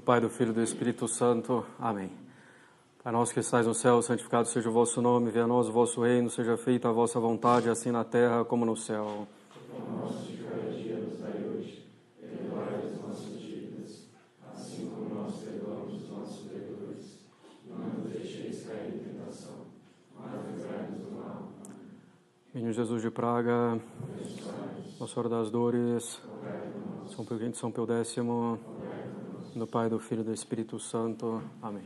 Pai, do Filho e do Espírito Santo. Amém. Pai nosso que estais no céu, santificado seja o vosso nome, venha a nós o vosso reino, seja feita a vossa vontade, assim na terra como no céu. O nosso de cada dia nos dai hoje, perdoai as nossas dívidas, assim como nós perdoamos os nossos devedores. Não nos deixeis cair em tentação, mas livrai-nos do mal. Menino Jesus de Praga, Nossa Senhora das Dores, São Pio V, São Pio X, do Pai, do Filho e do Espírito Santo. Amém.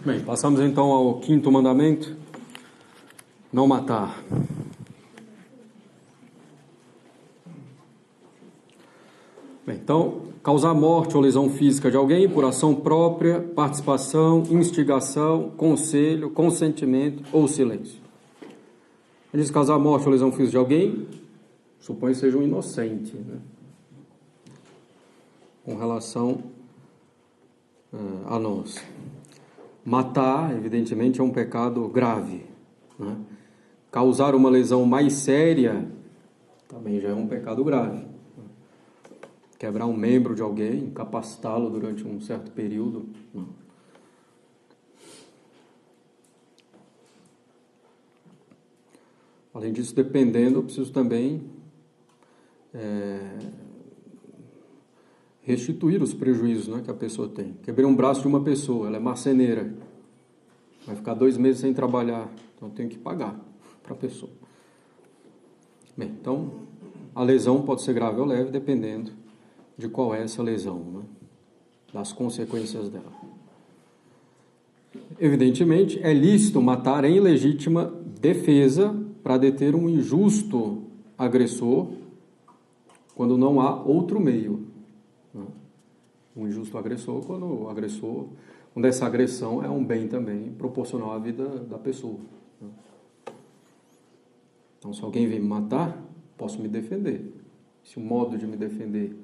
Bem, passamos então ao quinto mandamento, não matar. Bem, então, causar morte ou lesão física de alguém por ação própria, participação, instigação, conselho, consentimento ou silêncio. Ele diz causar morte ou lesão física de alguém, supõe que seja um inocente, né? Com relação a nós. Matar, evidentemente, é um pecado grave, né? Causar uma lesão mais séria também já é um pecado grave. Quebrar um membro de alguém, incapacitá-lo durante um certo período, não. Além disso, dependendo, eu preciso também restituir os prejuízos, né, que a pessoa tem. Quebrei um braço de uma pessoa, ela é marceneira, vai ficar 2 meses sem trabalhar, então eu tenho que pagar para a pessoa. Bem, então, a lesão pode ser grave ou leve, dependendo de qual é essa lesão, né, das consequências dela. Evidentemente, é lícito matar em legítima defesa para deter um injusto agressor quando não há outro meio, né? Um injusto agressor quando essa agressão é um bem também proporcional à vida da pessoa, né? Então, se alguém vem me matar, posso me defender. Se o modo de me defender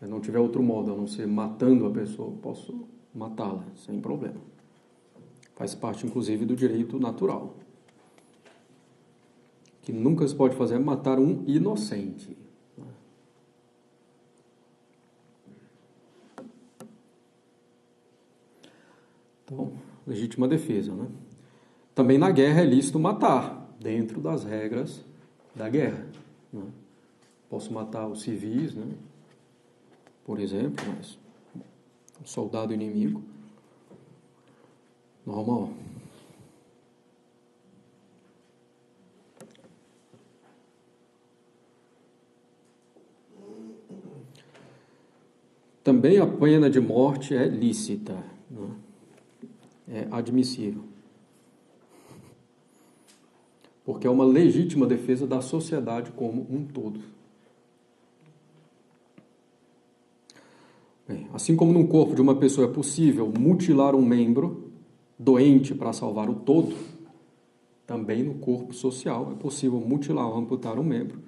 não tiver outro modo a não ser matando a pessoa, posso matá-la sem problema. Faz parte, inclusive, do direito natural. O que nunca se pode fazer é matar um inocente. Então, legítima defesa, né? Também na guerra é lícito matar, dentro das regras da guerra, né? Posso matar os civis, né? Por exemplo, mas um soldado inimigo, normal. Também a pena de morte é lícita, né? É admissível, porque é uma legítima defesa da sociedade como um todo. Bem, assim como no corpo de uma pessoa é possível mutilar um membro doente para salvar o todo, também no corpo social é possível mutilar ou amputar um membro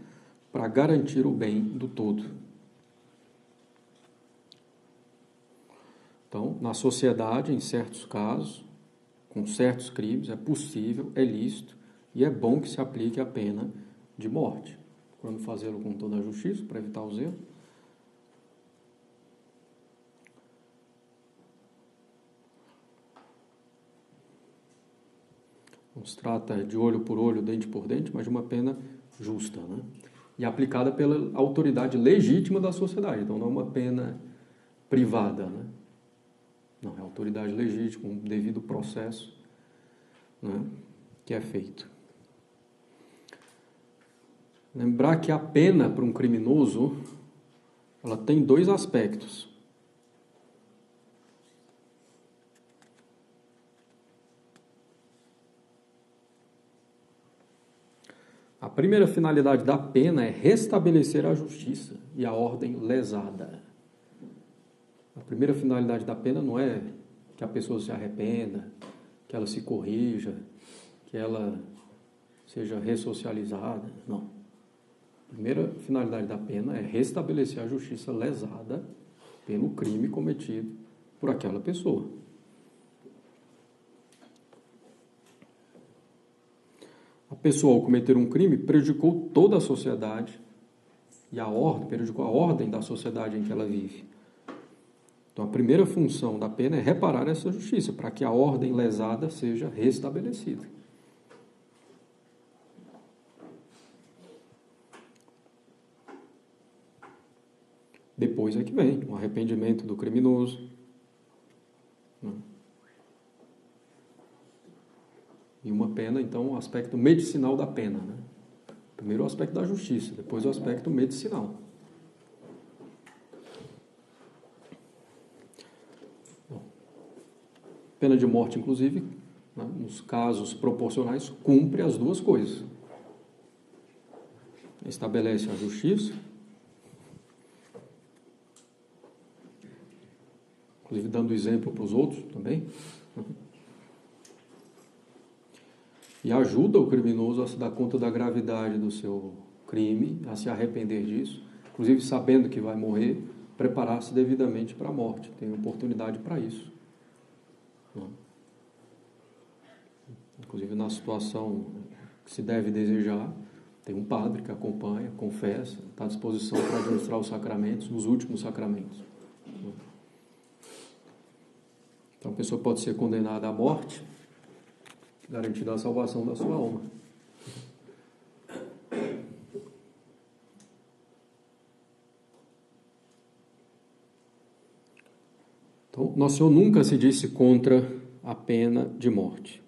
para garantir o bem do todo. Então, na sociedade, em certos casos, com certos crimes, é possível, é lícito e é bom que se aplique a pena de morte, quando fazê-lo com toda a justiça, para evitar o zelo. Não se trata de olho por olho, dente por dente, mas de uma pena justa, né? E aplicada pela autoridade legítima da sociedade. Então, não é uma pena privada, né? Não, é autoridade legítima, um devido processo, né, que é feito. Lembrar que a pena para um criminoso, ela tem 2 aspectos. A primeira finalidade da pena é restabelecer a justiça e a ordem lesada. A primeira finalidade da pena não é que a pessoa se arrependa, que ela se corrija, que ela seja ressocializada. Não. A primeira finalidade da pena é restabelecer a justiça lesada pelo crime cometido por aquela pessoa. A pessoa, ao cometer um crime, prejudicou toda a sociedade e prejudicou a ordem da sociedade em que ela vive. Então, a primeira função da pena é reparar essa justiça, para que a ordem lesada seja restabelecida. Depois é que vem o arrependimento do criminoso. E uma pena, então, o aspecto medicinal da pena. Né? Primeiro o aspecto da justiça, depois o aspecto medicinal. Pena de morte, inclusive, né, nos casos proporcionais, cumpre as duas coisas. Estabelece a justiça, inclusive dando exemplo para os outros também, e ajuda o criminoso a se dar conta da gravidade do seu crime, a se arrepender disso, inclusive sabendo que vai morrer, preparar-se devidamente para a morte, tem oportunidade para isso. Inclusive na situação que se deve desejar, tem um padre que acompanha, confessa, está à disposição para administrar os sacramentos, os últimos sacramentos. Então a pessoa pode ser condenada à morte, garantida a salvação da sua alma. Então, Nosso Senhor nunca se disse contra a pena de morte.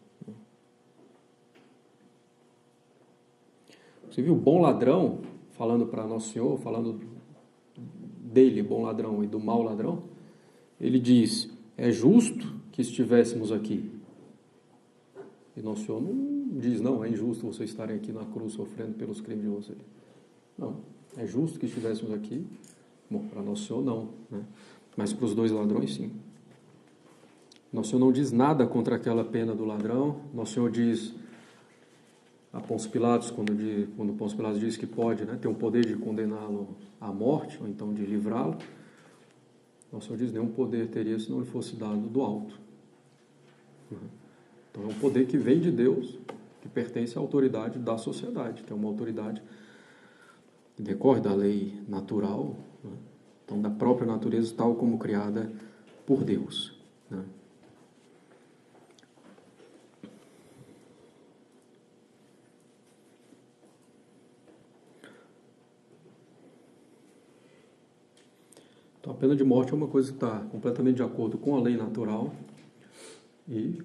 Inclusive, o bom ladrão, falando para Nosso Senhor, falando dele, bom ladrão, e do mau ladrão, ele diz, é justo que estivéssemos aqui. E Nosso Senhor não diz, não, é injusto vocês estarem aqui na cruz sofrendo pelos crimes de vocês. Não, é justo que estivéssemos aqui. Bom, para Nosso Senhor não, né? Mas para os dois ladrões, sim. Nosso Senhor não diz nada contra aquela pena do ladrão. Nosso Senhor diz a Pôncio Pilatos, quando Pôncio Pilatos diz que pode, né, ter o poder de condená-lo à morte, ou então de livrá-lo, Nosso Senhor diz, nenhum poder teria se não lhe fosse dado do alto. Então é um poder que vem de Deus, que pertence à autoridade da sociedade, que é uma autoridade que decorre da lei natural, né? Então da própria natureza tal como criada por Deus, né? Então a pena de morte é uma coisa que está completamente de acordo com a lei natural e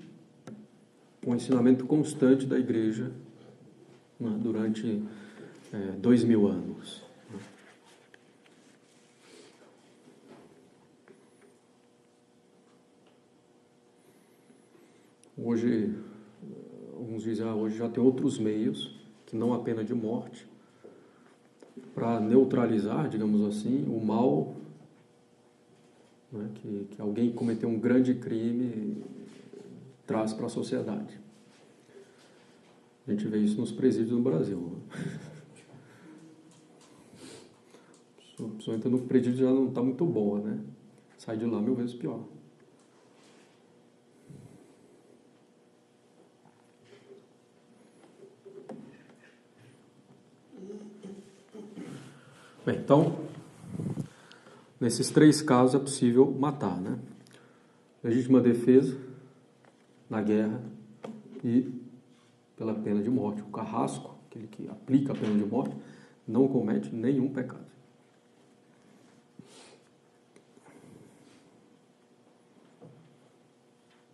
com o ensinamento constante da Igreja, né, durante 2000 anos. Hoje, alguns dizem, hoje já tem outros meios, que não a pena de morte, para neutralizar, digamos assim, o mal, né, que alguém que cometeu um grande crime traz para a sociedade. A gente vê isso nos presídios no Brasil. A pessoa entra no presídio já não está muito boa, né? Sai de lá 1000 vezes pior. Bem, então, nesses 3 casos é possível matar, né? Legítima defesa, na guerra, e pela pena de morte. O carrasco, aquele que aplica a pena de morte, não comete nenhum pecado.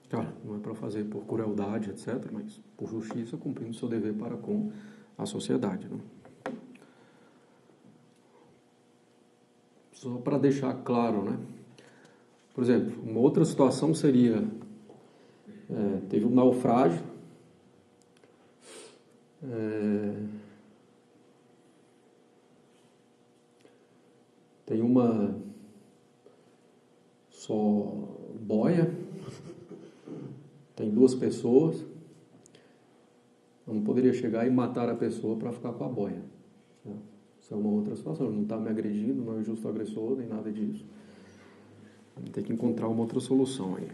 Claro, não é para fazer por crueldade, etc., mas por justiça, cumprindo seu dever para com a sociedade, né? Só para deixar claro, né? Por exemplo, uma outra situação seria, teve um naufrágio, tem uma só boia, tem 2 pessoas, eu não poderia chegar e matar a pessoa para ficar com a boia. Isso é uma outra situação, ele não está me agredindo, não é justo agressor, nem nada disso. Tem que encontrar uma outra solução aí.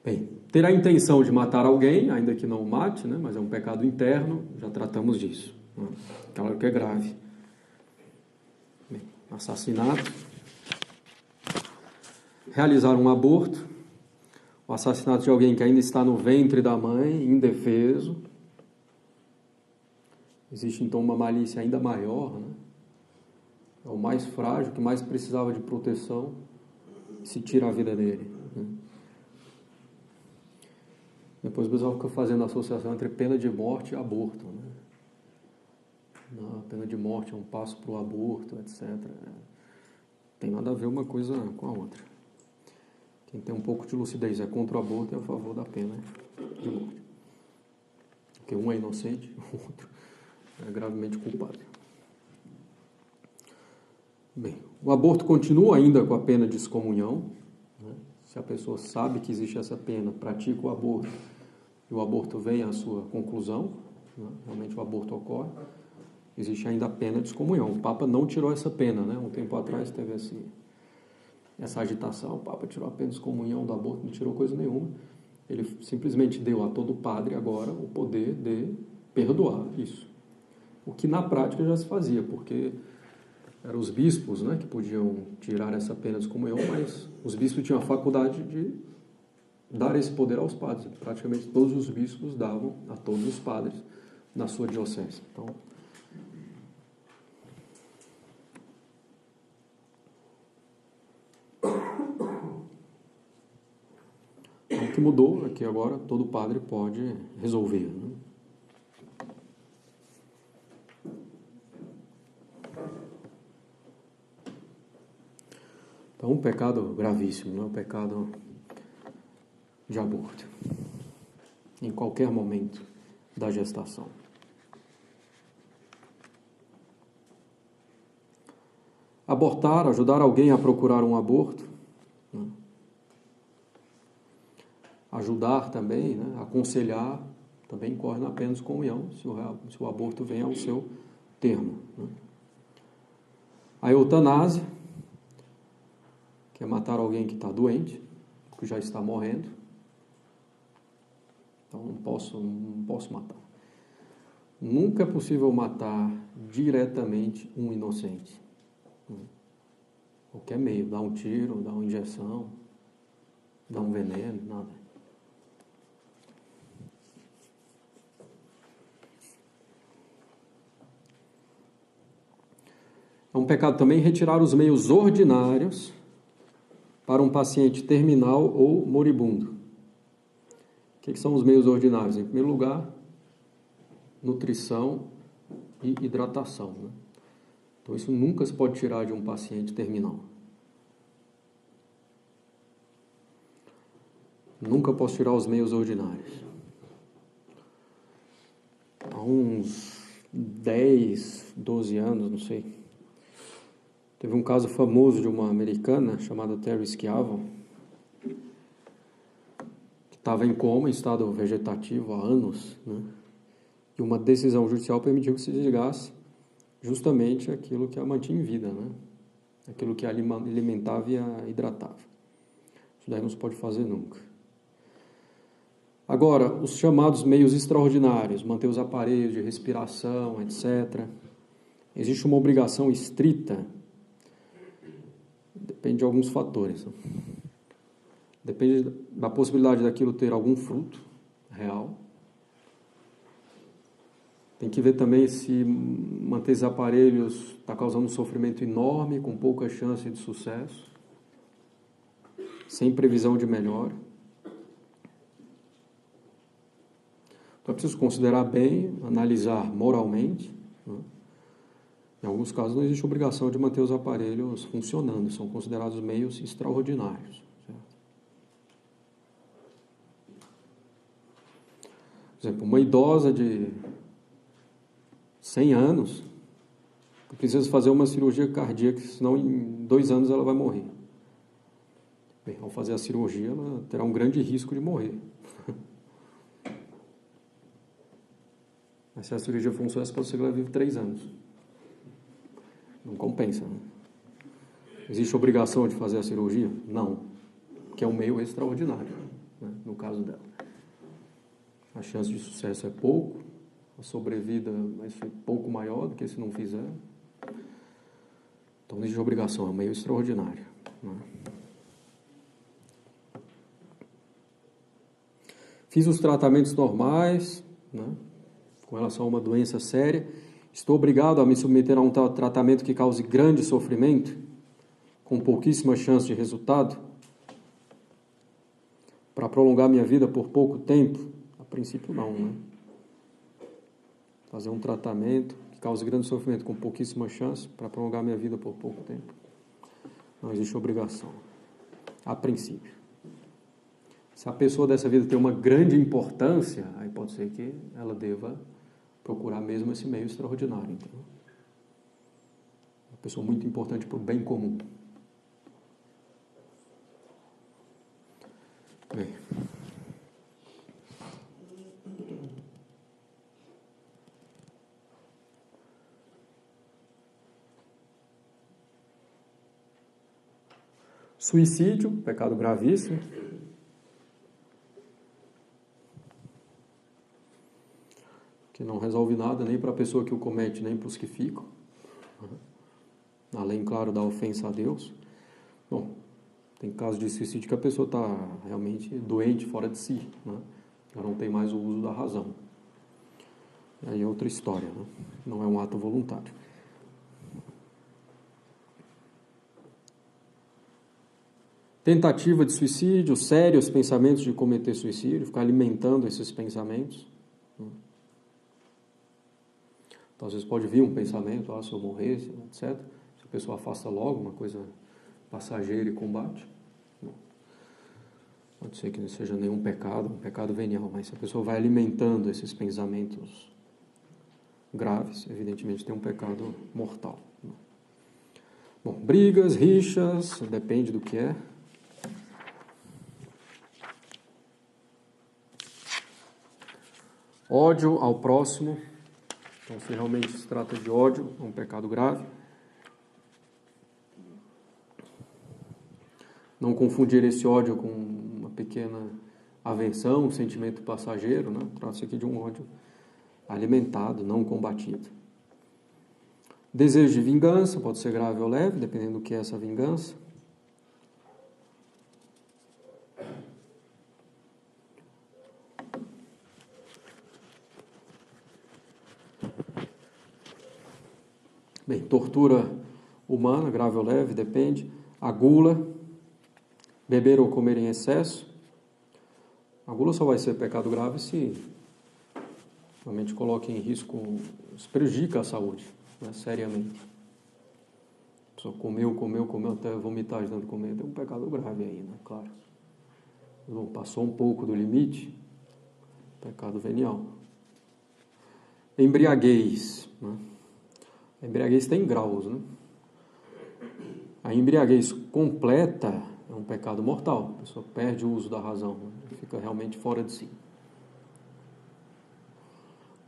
Bem, ter a intenção de matar alguém, ainda que não o mate, né, mas é um pecado interno, já tratamos disso. Né? Claro que é grave. Bem, assassinato. Realizar um aborto. O assassinato de alguém que ainda está no ventre da mãe, indefeso. Existe então uma malícia ainda maior, né? É o mais frágil, que mais precisava de proteção, se tira a vida dele. Né? Depois o pessoal fica fazendo a associação entre pena de morte e aborto. Né? Não, a pena de morte é um passo para o aborto, etc. Tem nada a ver uma coisa com a outra. Quem tem um pouco de lucidez é contra o aborto e é a favor da pena de morte. Porque um é inocente, o outro é gravemente culpado. Bem, o aborto continua ainda com a pena de excomunhão. Né? Se a pessoa sabe que existe essa pena, pratica o aborto, e o aborto vem à sua conclusão, né? Realmente o aborto ocorre, existe ainda a pena de excomunhão. O Papa não tirou essa pena, né? Um tempo atrás teve essa agitação, o Papa tirou a pena de excomunhão do aborto, não tirou coisa nenhuma. Ele simplesmente deu a todo padre agora o poder de perdoar isso. O que na prática já se fazia, porque eram os bispos, né, que podiam tirar essa pena de excomunhão, mas os bispos tinham a faculdade de dar esse poder aos padres. Praticamente todos os bispos davam a todos os padres na sua diocese. Então, o que mudou é que agora todo padre pode resolver. Né? Então, um pecado gravíssimo, né? O pecado de aborto, em qualquer momento da gestação. Abortar, ajudar alguém a procurar um aborto, né? Ajudar também, né? Aconselhar, também incorre na pena de excomunhão, se o aborto vem ao seu termo. Né? A eutanásia, que é matar alguém que está doente, que já está morrendo. Então não posso matar. Nunca é possível matar diretamente um inocente. Qualquer meio, dar um tiro, dar uma injeção, dar um veneno, nada. É um pecado também retirar os meios ordinários para um paciente terminal ou moribundo. O que são os meios ordinários? Em primeiro lugar, nutrição e hidratação. Né? Então, isso nunca se pode tirar de um paciente terminal. Nunca posso tirar os meios ordinários. Há uns 10, 12 anos, não sei, teve um caso famoso de uma americana chamada Terry Schiavo, que estava em coma, em estado vegetativo há anos, né? E uma decisão judicial permitiu que se desligasse justamente aquilo que a mantinha em vida, né? Aquilo que a alimentava e a hidratava. Isso daí não se pode fazer nunca. Agora, os chamados meios extraordinários, manter os aparelhos de respiração, etc. Existe uma obrigação estrita. Depende de alguns fatores. Depende da possibilidade daquilo ter algum fruto real. Tem que ver também se manter esses aparelhos está causando um sofrimento enorme, com pouca chance de sucesso, sem previsão de melhora. Então é preciso considerar bem, analisar moralmente. Né? Em alguns casos não existe obrigação de manter os aparelhos funcionando, são considerados meios extraordinários. Certo? Por exemplo, uma idosa de 100 anos precisa fazer uma cirurgia cardíaca, senão em 2 anos ela vai morrer. Bem, ao fazer a cirurgia, ela terá um grande risco de morrer. Mas se a cirurgia for um sucesso, pode ser que ela vive 3 anos. Não compensa. Né? Existe obrigação de fazer a cirurgia? Não. Que é um meio extraordinário, né? No caso dela. A chance de sucesso é pouco, a sobrevida vai ser pouco maior do que se não fizer. Então, não existe obrigação, é um meio extraordinário. Né? Fiz os tratamentos normais, né, com relação a uma doença séria. Estou obrigado a me submeter a um tratamento que cause grande sofrimento, com pouquíssima chance de resultado, para prolongar minha vida por pouco tempo? A princípio não, né? Fazer um tratamento que cause grande sofrimento com pouquíssima chance para prolongar minha vida por pouco tempo. Não existe obrigação. A princípio. Se a pessoa dessa vida tem uma grande importância, aí pode ser que ela deva procurar mesmo esse meio extraordinário. Então, uma pessoa muito importante para o bem comum. Bem. Suicídio, pecado gravíssimo. Que não resolve nada nem para a pessoa que o comete, nem para os que ficam. Além, claro, da ofensa a Deus. Bom, tem casos de suicídio que a pessoa está realmente doente, fora de si, né? Já não tem mais o uso da razão. Aí é outra história, né? Não é um ato voluntário. Tentativa de suicídio, sérios pensamentos de cometer suicídio, ficar alimentando esses pensamentos. Então, às vezes pode vir um pensamento, se eu morresse, etc. Se a pessoa afasta logo, uma coisa passageira e combate. Pode ser que não seja nenhum pecado, um pecado venial, mas se a pessoa vai alimentando esses pensamentos graves, evidentemente tem um pecado mortal. Bom, brigas, rixas, depende do que é. Ódio ao próximo. Então, se realmente se trata de ódio, é um pecado grave. Não confundir esse ódio com uma pequena aversão, um sentimento passageiro, né? Trata-se aqui de um ódio alimentado, não combatido. Desejo de vingança, pode ser grave ou leve, dependendo do que é essa vingança. Bem, tortura humana, grave ou leve, depende. A gula, beber ou comer em excesso. A gula só vai ser pecado grave se realmente coloca em risco, se prejudica a saúde, né, seriamente. A pessoa comeu até vomitar de tanto comer, tem um pecado grave aí, né, claro. Não, passou um pouco do limite, pecado venial. Embriaguez, né? A embriaguez tem graus, né? A embriaguez completa é um pecado mortal. A pessoa perde o uso da razão, né? Fica realmente fora de si.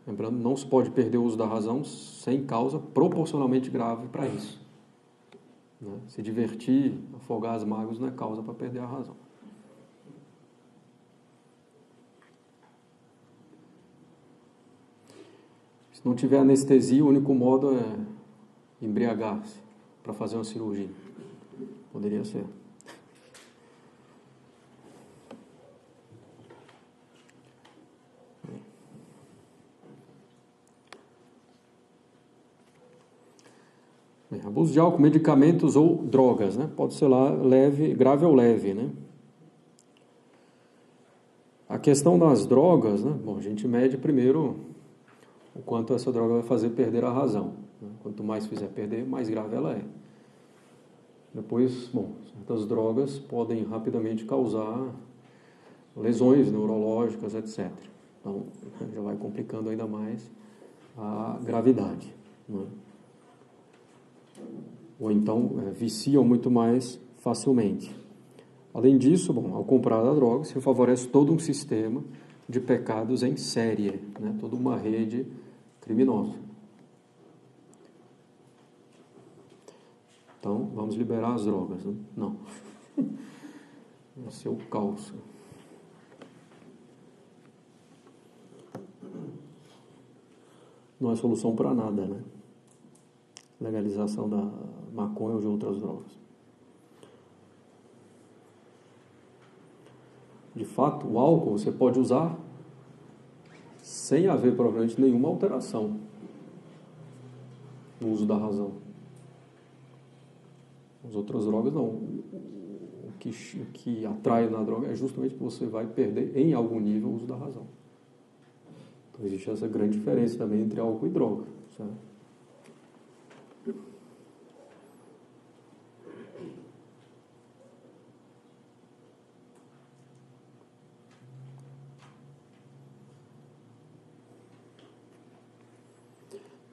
Lembrando, não se pode perder o uso da razão sem causa proporcionalmente grave para isso. Né? Se divertir, afogar as mágoas não é causa para perder a razão. Se não tiver anestesia, o único modo é embriagar-se para fazer uma cirurgia. Poderia ser. Bem, abuso de álcool, medicamentos ou drogas, né? Pode ser lá leve, grave ou leve, né? A questão das drogas, né? Bom, a gente mede primeiro o quanto essa droga vai fazer perder a razão. Né? Quanto mais fizer perder, mais grave ela é. Depois, bom, certas drogas podem rapidamente causar lesões neurológicas, etc. Então, já vai complicando ainda mais a gravidade. Né? Ou então, viciam muito mais facilmente. Além disso, bom, ao comprar a droga, se favorece todo um sistema de pecados em série, né? Toda uma rede criminosa. Então, vamos liberar as drogas, né? Não. Esse é o caos. Não é solução para nada, né? Legalização da maconha ou de outras drogas. De fato, o álcool você pode usar sem haver provavelmente nenhuma alteração no uso da razão. As outras drogas não. O que atrai na droga é justamente que você vai perder em algum nível o uso da razão. Então existe essa grande diferença também entre álcool e droga, certo?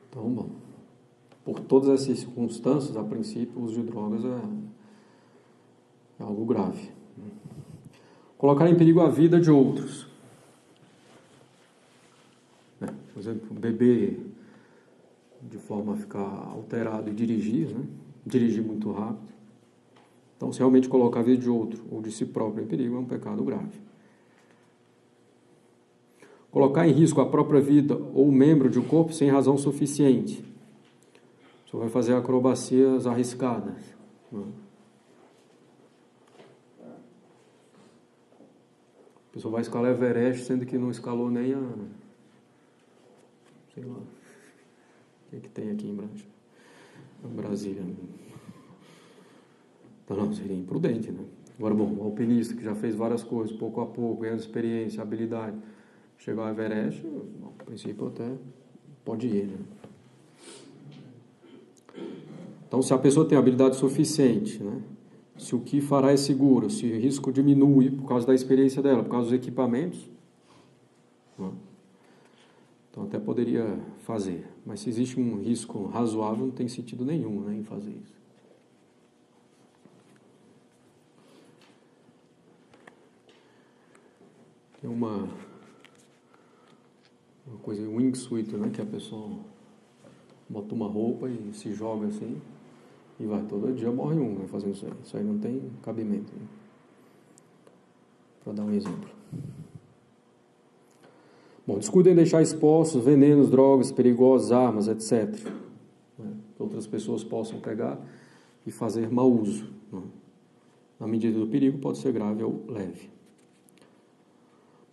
Então, bom, por todas essas circunstâncias, a princípio, o uso de drogas é algo grave. Colocar em perigo a vida de outros. Por exemplo, beber de forma a ficar alterado e dirigir, né? Dirigir muito rápido. Então, se realmente colocar a vida de outro ou de si próprio em perigo, é um pecado grave. Colocar em risco a própria vida ou membro de um corpo sem razão suficiente. Você vai fazer acrobacias arriscadas. Né? A pessoa vai escalar Everest, sendo que não escalou nem a... sei lá. O que tem aqui em Brasília? Então, não, seria imprudente, né? Agora, bom, o alpinista que já fez várias coisas, pouco a pouco, ganhando experiência, habilidade, chegou ao Everest, bom, a princípio até pode ir, né? Então, se a pessoa tem habilidade suficiente, né? Se o que fará é seguro, se o risco diminui por causa da experiência dela, por causa dos equipamentos, né? Então até poderia fazer. Mas se existe um risco razoável, não tem sentido nenhum, né, em fazer isso. Tem uma coisa, um wingsuit, né, que a pessoa bota uma roupa e se joga assim, e vai, todo dia morre um, né, fazendo isso aí. Isso aí não tem cabimento, né? Para dar um exemplo. Bom, descuidem em deixar expostos venenos, drogas perigosas, armas, etc. Né, que outras pessoas possam pegar e fazer mau uso. Né? Na medida do perigo, pode ser grave ou leve.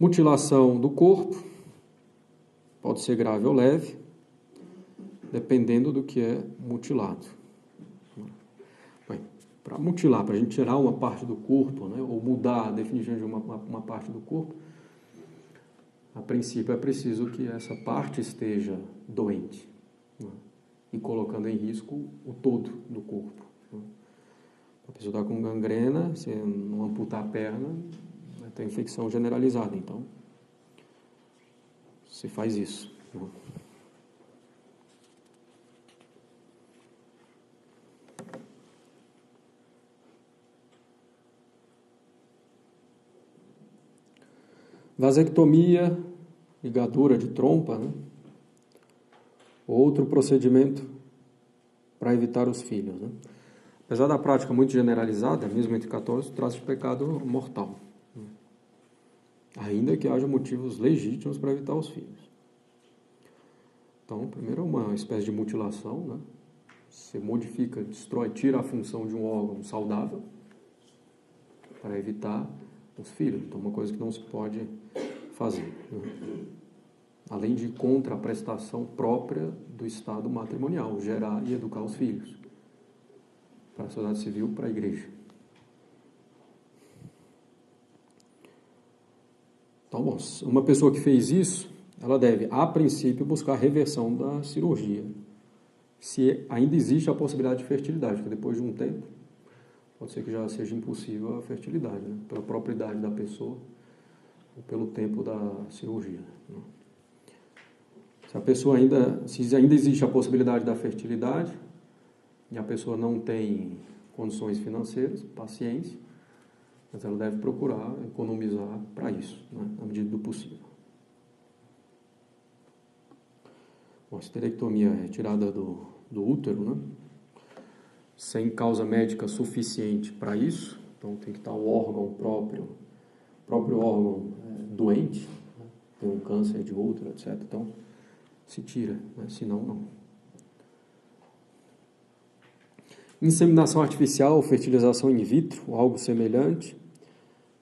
Mutilação do corpo pode ser grave ou leve, dependendo do que é mutilado. Para mutilar, para a gente tirar uma parte do corpo, né, ou mudar a definição de uma parte do corpo, a princípio é preciso que essa parte esteja doente, né, e colocando em risco o todo do corpo. Né. A pessoa está com gangrena, se não amputar a perna, vai ter infecção generalizada, então você faz isso. Né. Vasectomia, ligadura de trompa, né? Outro procedimento para evitar os filhos. Né? Apesar da prática muito generalizada, mesmo entre católicos, trata-se de pecado mortal. Né? Ainda que haja motivos legítimos para evitar os filhos. Então, primeiro é uma espécie de mutilação, né? Você modifica, destrói, tira a função de um órgão saudável para evitar os filhos. Então, uma coisa que não se pode fazer. Né? Além de contra a prestação própria do Estado matrimonial, gerar e educar os filhos. Para a sociedade civil, para a igreja. Então, bom, uma pessoa que fez isso, ela deve, a princípio, buscar a reversão da cirurgia. Se ainda existe a possibilidade de fertilidade, porque depois de um tempo, pode ser que já seja impossível a fertilidade, né? Pela própria idade da pessoa, ou pelo tempo da cirurgia. Né? Se ainda existe a possibilidade da fertilidade, e a pessoa não tem condições financeiras, paciência, mas ela deve procurar economizar para isso, né, na medida do possível. Bom, a esterectomia é retirada do útero, né? sem causa médica suficiente para isso, então tem que estar o órgão próprio órgão doente, né? Tem um câncer de outro, etc. Então, se tira, né? Senão não. Inseminação artificial ou fertilização in vitro, algo semelhante.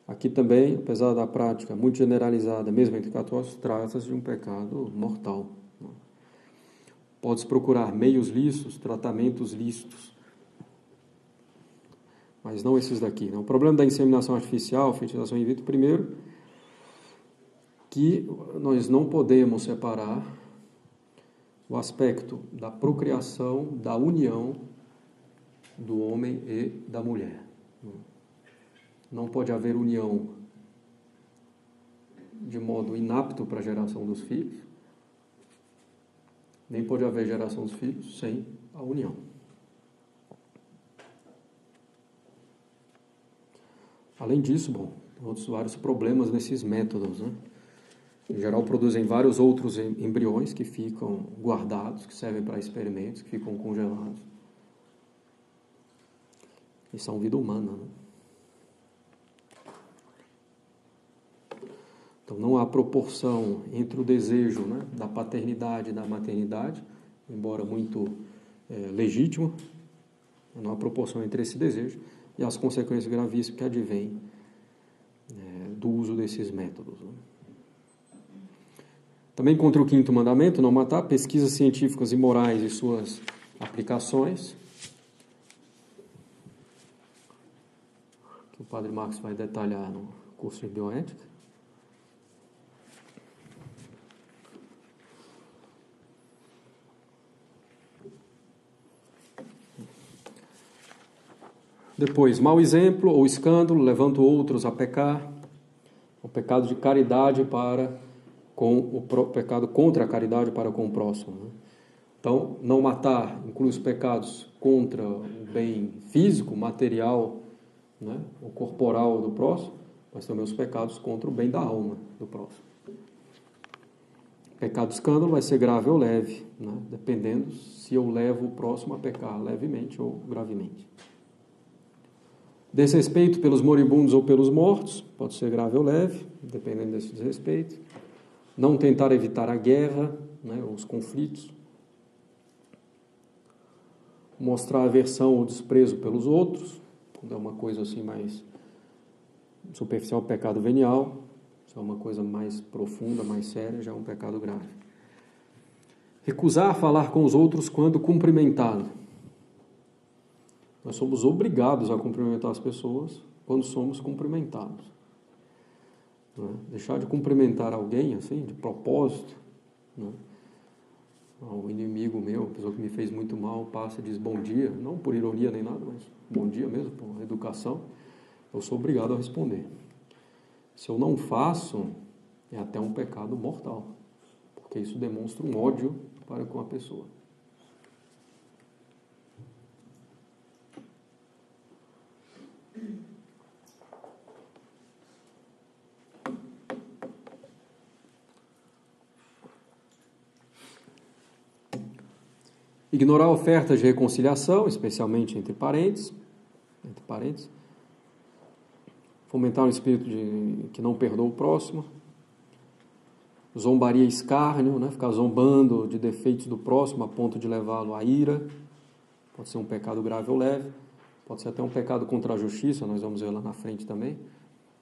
Aqui também, apesar da prática muito generalizada, mesmo entre católicos, trata-se de um pecado mortal. Pode-se procurar meios lícitos, tratamentos lícitos, mas não esses daqui. O problema da inseminação artificial, fertilização in vitro, primeiro, que nós não podemos separar o aspecto da procriação, da união do homem e da mulher. Não pode haver união de modo inapto para a geração dos filhos, nem pode haver geração dos filhos sem a união. Além disso, tem outros vários problemas nesses métodos, né? Em geral, produzem vários outros embriões que ficam guardados, que servem para experimentos, que ficam congelados. E são vida humana, né? Então, não há proporção entre o desejo, né, da paternidade e da maternidade, embora muito legítimo, não há proporção entre esse desejo e as consequências gravíssimas que advêm do uso desses métodos. Né? Também contra o quinto mandamento, não matar, pesquisas científicas e morais e suas aplicações, que o Padre Marcos vai detalhar no curso de bioética. Depois, mau exemplo ou escândalo, levando outros a pecar, o pecado de caridade pecado contra a caridade para com o próximo. Né? Então, não matar inclui os pecados contra o bem físico, material, né, o corporal do próximo, mas também os pecados contra o bem da alma do próximo. Pecado de escândalo vai ser grave ou leve, né, dependendo se eu levo o próximo a pecar levemente ou gravemente. Desrespeito pelos moribundos ou pelos mortos, pode ser grave ou leve, dependendo desse desrespeito. Não tentar evitar a guerra, né, os conflitos. Mostrar aversão ou desprezo pelos outros, quando é uma coisa assim mais superficial, pecado venial. Se é uma coisa mais profunda, mais séria, já é um pecado grave. Recusar falar com os outros quando cumprimentado. Nós somos obrigados a cumprimentar as pessoas quando somos cumprimentados. Né? Deixar de cumprimentar alguém, assim, de propósito, né? Um inimigo meu, uma pessoa que me fez muito mal, passa e diz bom dia, não por ironia nem nada, mas bom dia mesmo, por educação, eu sou obrigado a responder. Se eu não faço, é até um pecado mortal, porque isso demonstra um ódio para com a pessoa. Ignorar ofertas de reconciliação, especialmente entre parentes. Fomentar um espírito que não perdoa o próximo. Zombaria e escárnio, né? Ficar zombando de defeitos do próximo a ponto de levá-lo à ira. Pode ser um pecado grave ou leve. Pode ser até um pecado contra a justiça, nós vamos ver lá na frente também,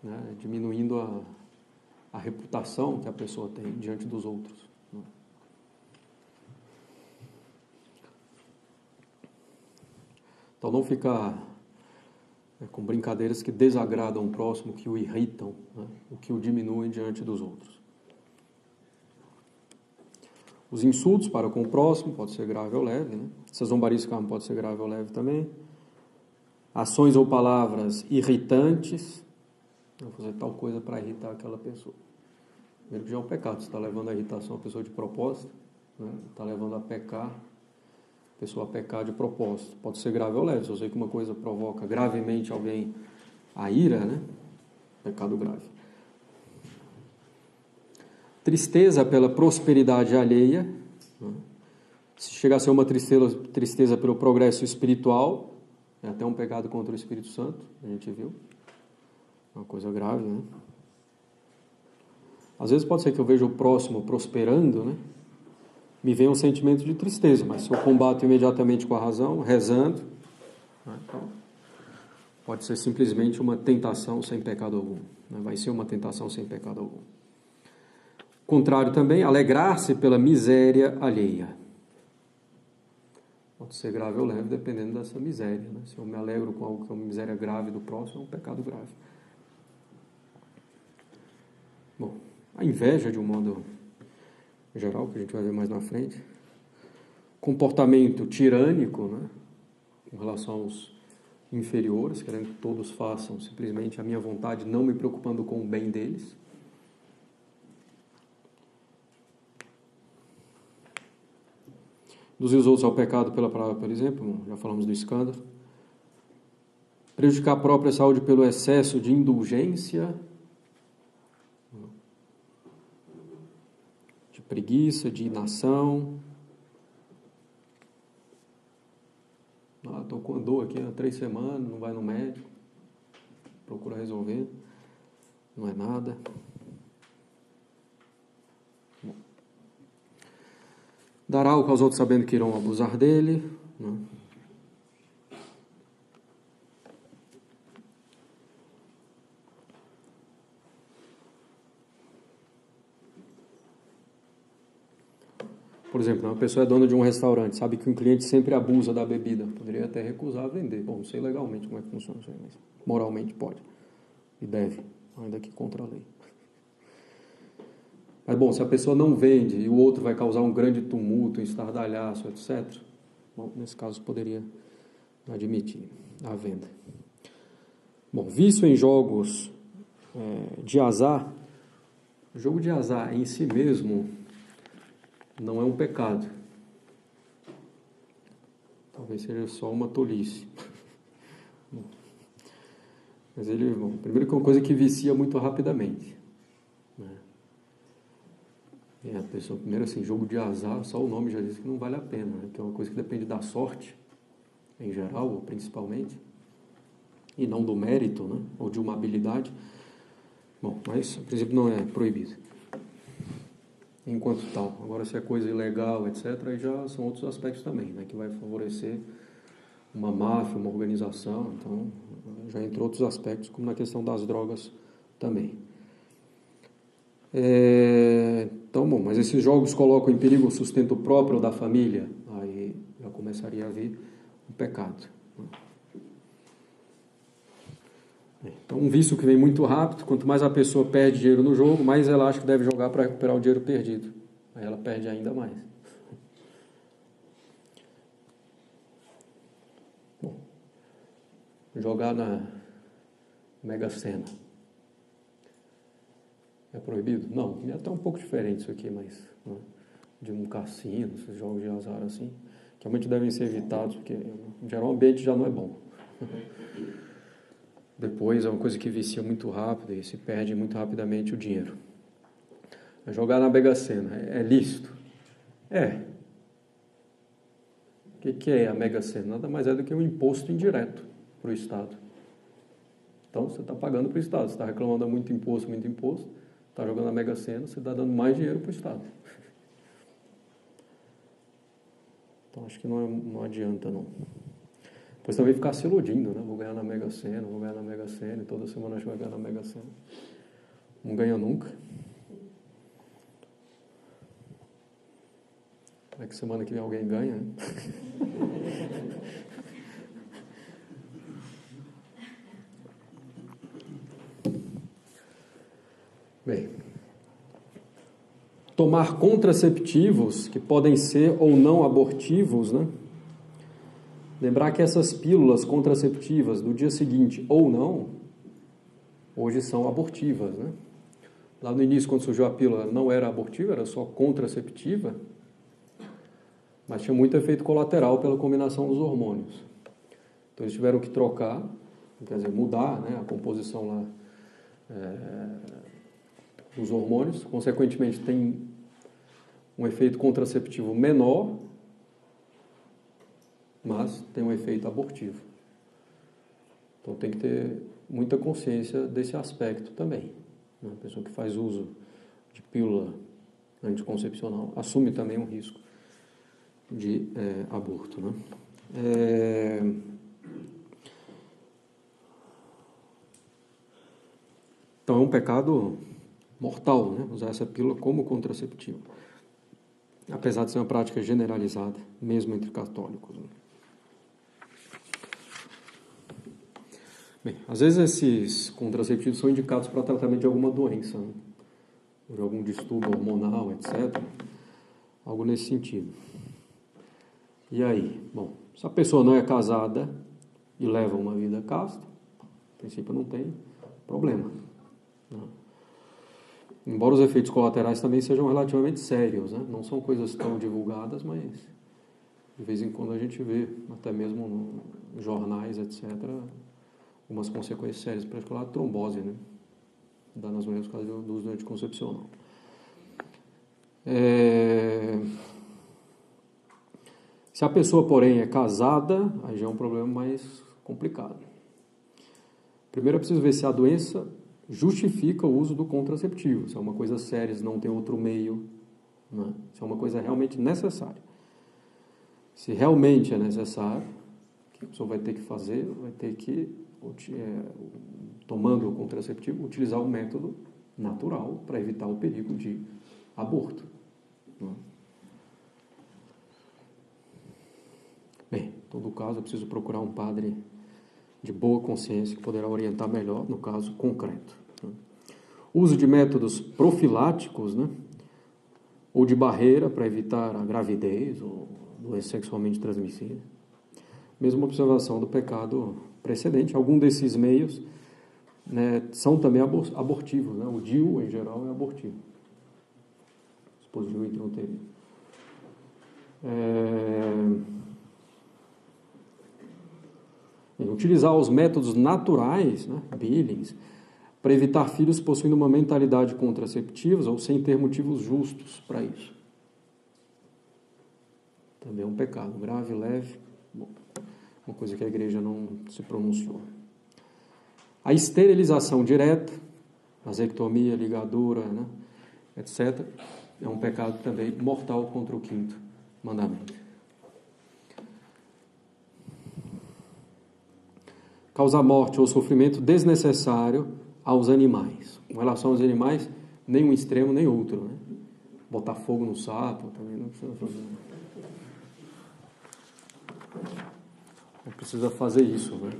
né? Diminuindo a reputação que a pessoa tem diante dos outros. Né? Então não ficar com brincadeiras que desagradam o próximo, que o irritam, né? O que o diminuem diante dos outros. Os insultos para com o próximo pode ser grave ou leve, né? Essas zombarias pode ser grave ou leve também. Ações ou palavras irritantes. Vou fazer tal coisa para irritar aquela pessoa. Primeiro que já é um pecado. Você está levando a irritação a pessoa de propósito, né? Está levando a pecar, a pessoa a pecar de propósito. Pode ser grave ou leve. Se eu sei que uma coisa provoca gravemente alguém a ira, né? Pecado grave. Tristeza pela prosperidade alheia. Né? Se chegar a ser uma tristeza pelo progresso espiritual, É até um pecado contra o Espírito Santo, a gente viu. Uma coisa grave, né? Às vezes pode ser que eu veja o próximo prosperando, né? Me vem um sentimento de tristeza, mas se eu combato imediatamente com a razão, rezando, né? Então, pode ser simplesmente uma tentação sem pecado algum, né? Vai ser uma tentação sem pecado algum. Contrário também, alegrar-se pela miséria alheia. Pode ser grave ou leve, dependendo dessa miséria, né? Se eu me alegro com algo que é uma miséria grave do próximo, é um pecado grave. Bom, a inveja, de um modo geral, que a gente vai ver mais na frente. Comportamento tirânico, né? Com relação aos inferiores, querendo que todos façam simplesmente a minha vontade, não me preocupando com o bem deles. Induzir os outros ao pecado pela palavra, por exemplo, já falamos do escândalo. Prejudicar a própria saúde pelo excesso de indulgência, de preguiça, de inação. Estou com dor aqui há 3 semanas, não vai no médico, procura resolver, não é nada. Bom. Dar álcool aos outros sabendo que irão abusar dele, né? Por exemplo, uma pessoa é dona de um restaurante, sabe que um cliente sempre abusa da bebida, poderia até recusar a vender. Bom, não sei legalmente como é que funciona isso aí, mas moralmente pode e deve, ainda que contra a lei. Mas bom, se a pessoa não vende e o outro vai causar um grande tumulto, um estardalhaço, etc., bom, nesse caso poderia admitir a venda. Bom, vício em jogos de azar. O jogo de azar em si mesmo não é um pecado. Talvez seja só uma tolice. Mas ele, bom, primeiro que é uma coisa que vicia muito rapidamente, né? A pessoa, primeiro assim, jogo de azar, só o nome já diz que não vale a pena, né? Que é uma coisa que depende da sorte, em geral, ou principalmente, e não do mérito, né? Ou de uma habilidade. Bom, mas, a princípio, não é proibido. Enquanto tal. Agora, se é coisa ilegal, etc., aí já são outros aspectos também, né? Que vai favorecer uma máfia, uma organização, então já entrou outros aspectos, como na questão das drogas também. Então, bom, mas esses jogos colocam em perigo o sustento próprio da família, aí já começaria a haver um pecado. Então, um vício que vem muito rápido, quanto mais a pessoa perde dinheiro no jogo, mais ela acha que deve jogar para recuperar o dinheiro perdido. Aí ela perde ainda mais. Bom, jogar na Mega Sena é proibido? Não, é até um pouco diferente isso aqui, mas né, de um cassino, esses jogos de azar assim, que realmente devem ser evitados, porque em geral o ambiente já não é bom. Depois é uma coisa que vicia muito rápido e se perde muito rapidamente o dinheiro. Jogar na Mega Sena é lícito? É. O que é a Mega Sena? Nada mais é do que um imposto indireto para o Estado. Então você está pagando para o Estado, você está reclamando de muito imposto, está jogando na Mega Sena, você está dando mais dinheiro para o Estado. Então acho que não adianta não. Depois também ficar se iludindo, né? Vou ganhar na Mega Sena, e toda semana a gente vai ganhar na Mega Sena. Não ganha nunca. É que semana que vem alguém ganha, né? Bem, tomar contraceptivos que podem ser ou não abortivos, né? Lembrar que essas pílulas contraceptivas do dia seguinte ou não, hoje são abortivas, né? Lá no início, quando surgiu a pílula, não era abortiva, era só contraceptiva, mas tinha muito efeito colateral pela combinação dos hormônios. Então eles tiveram que trocar, quer dizer, mudar, né, a composição lá dos hormônios, consequentemente tem um efeito contraceptivo menor, mas tem um efeito abortivo. Então tem que ter muita consciência desse aspecto também. Né? A pessoa que faz uso de pílula anticoncepcional assume também um risco de aborto. Né? Então é um pecado mortal, né? Usar essa pílula como contraceptivo. Apesar de ser uma prática generalizada, mesmo entre católicos. Né? Bem, às vezes esses contraceptivos são indicados para tratamento de alguma doença, né? De algum distúrbio hormonal, etc. Algo nesse sentido. E aí? Bom, se a pessoa não é casada e leva uma vida casta, a princípio não tem problema. Né? Embora os efeitos colaterais também sejam relativamente sérios, né? Não são coisas tão divulgadas, mas de vez em quando a gente vê, até mesmo nos jornais, etc., algumas consequências sérias, em particular a trombose, né? Dá nas mulheres por causa do uso do anticoncepcional. Se a pessoa, porém, é casada, aí já é um problema mais complicado. Primeiro é preciso ver se a doença justifica o uso do contraceptivo, se é uma coisa séria, se não tem outro meio, né? Se é uma coisa realmente necessária. Se realmente é necessário, o que a pessoa vai ter que fazer? Vai ter que, tomando o contraceptivo, utilizar o método natural para evitar o perigo de aborto. Né? Bem, em todo caso, é preciso procurar um padre de boa consciência que poderá orientar melhor no caso concreto. Né? Uso de métodos profiláticos, né? Ou de barreira para evitar a gravidez ou doença sexualmente transmissível. Mesma observação do pecado precedente. Algum desses meios, né, são também abortivos. Né? O DIU, em geral, é abortivo. Dispositivo intrauterino. Utilizar os métodos naturais, né, Billings, para evitar filhos possuindo uma mentalidade contraceptiva ou sem ter motivos justos para isso. Também é um pecado grave, leve, bom, uma coisa que a igreja não se pronunciou. A esterilização direta, vasectomia, ligadura, né, etc., é um pecado também mortal contra o 5º mandamento. Causar morte ou sofrimento desnecessário aos animais. Com relação aos animais, nem um extremo nem outro. Né? Botar fogo no sapo também não precisa fazer. Não precisa fazer isso, né?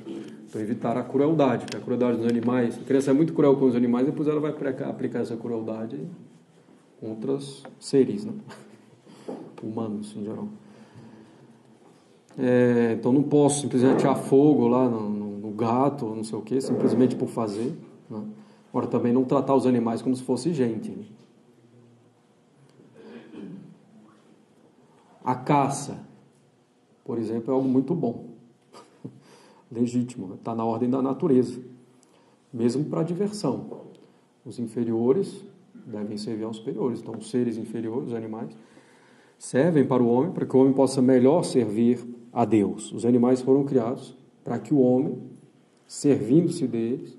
Para evitar a crueldade, porque a crueldade dos animais, a criança é muito cruel com os animais, depois ela vai aplicar essa crueldade com outros seres, né? Humanos, em geral. Então não posso simplesmente atirar fogo lá no gato, ou não sei o que, simplesmente por fazer. Né? Agora, também não tratar os animais como se fosse gente. Né? A caça, por exemplo, é algo muito bom. Legítimo, está na ordem da natureza. Mesmo para diversão. Os inferiores devem servir aos superiores. Então, os seres inferiores, os animais, servem para o homem, para que o homem possa melhor servir a Deus. Os animais foram criados para que o homem, servindo-se deles,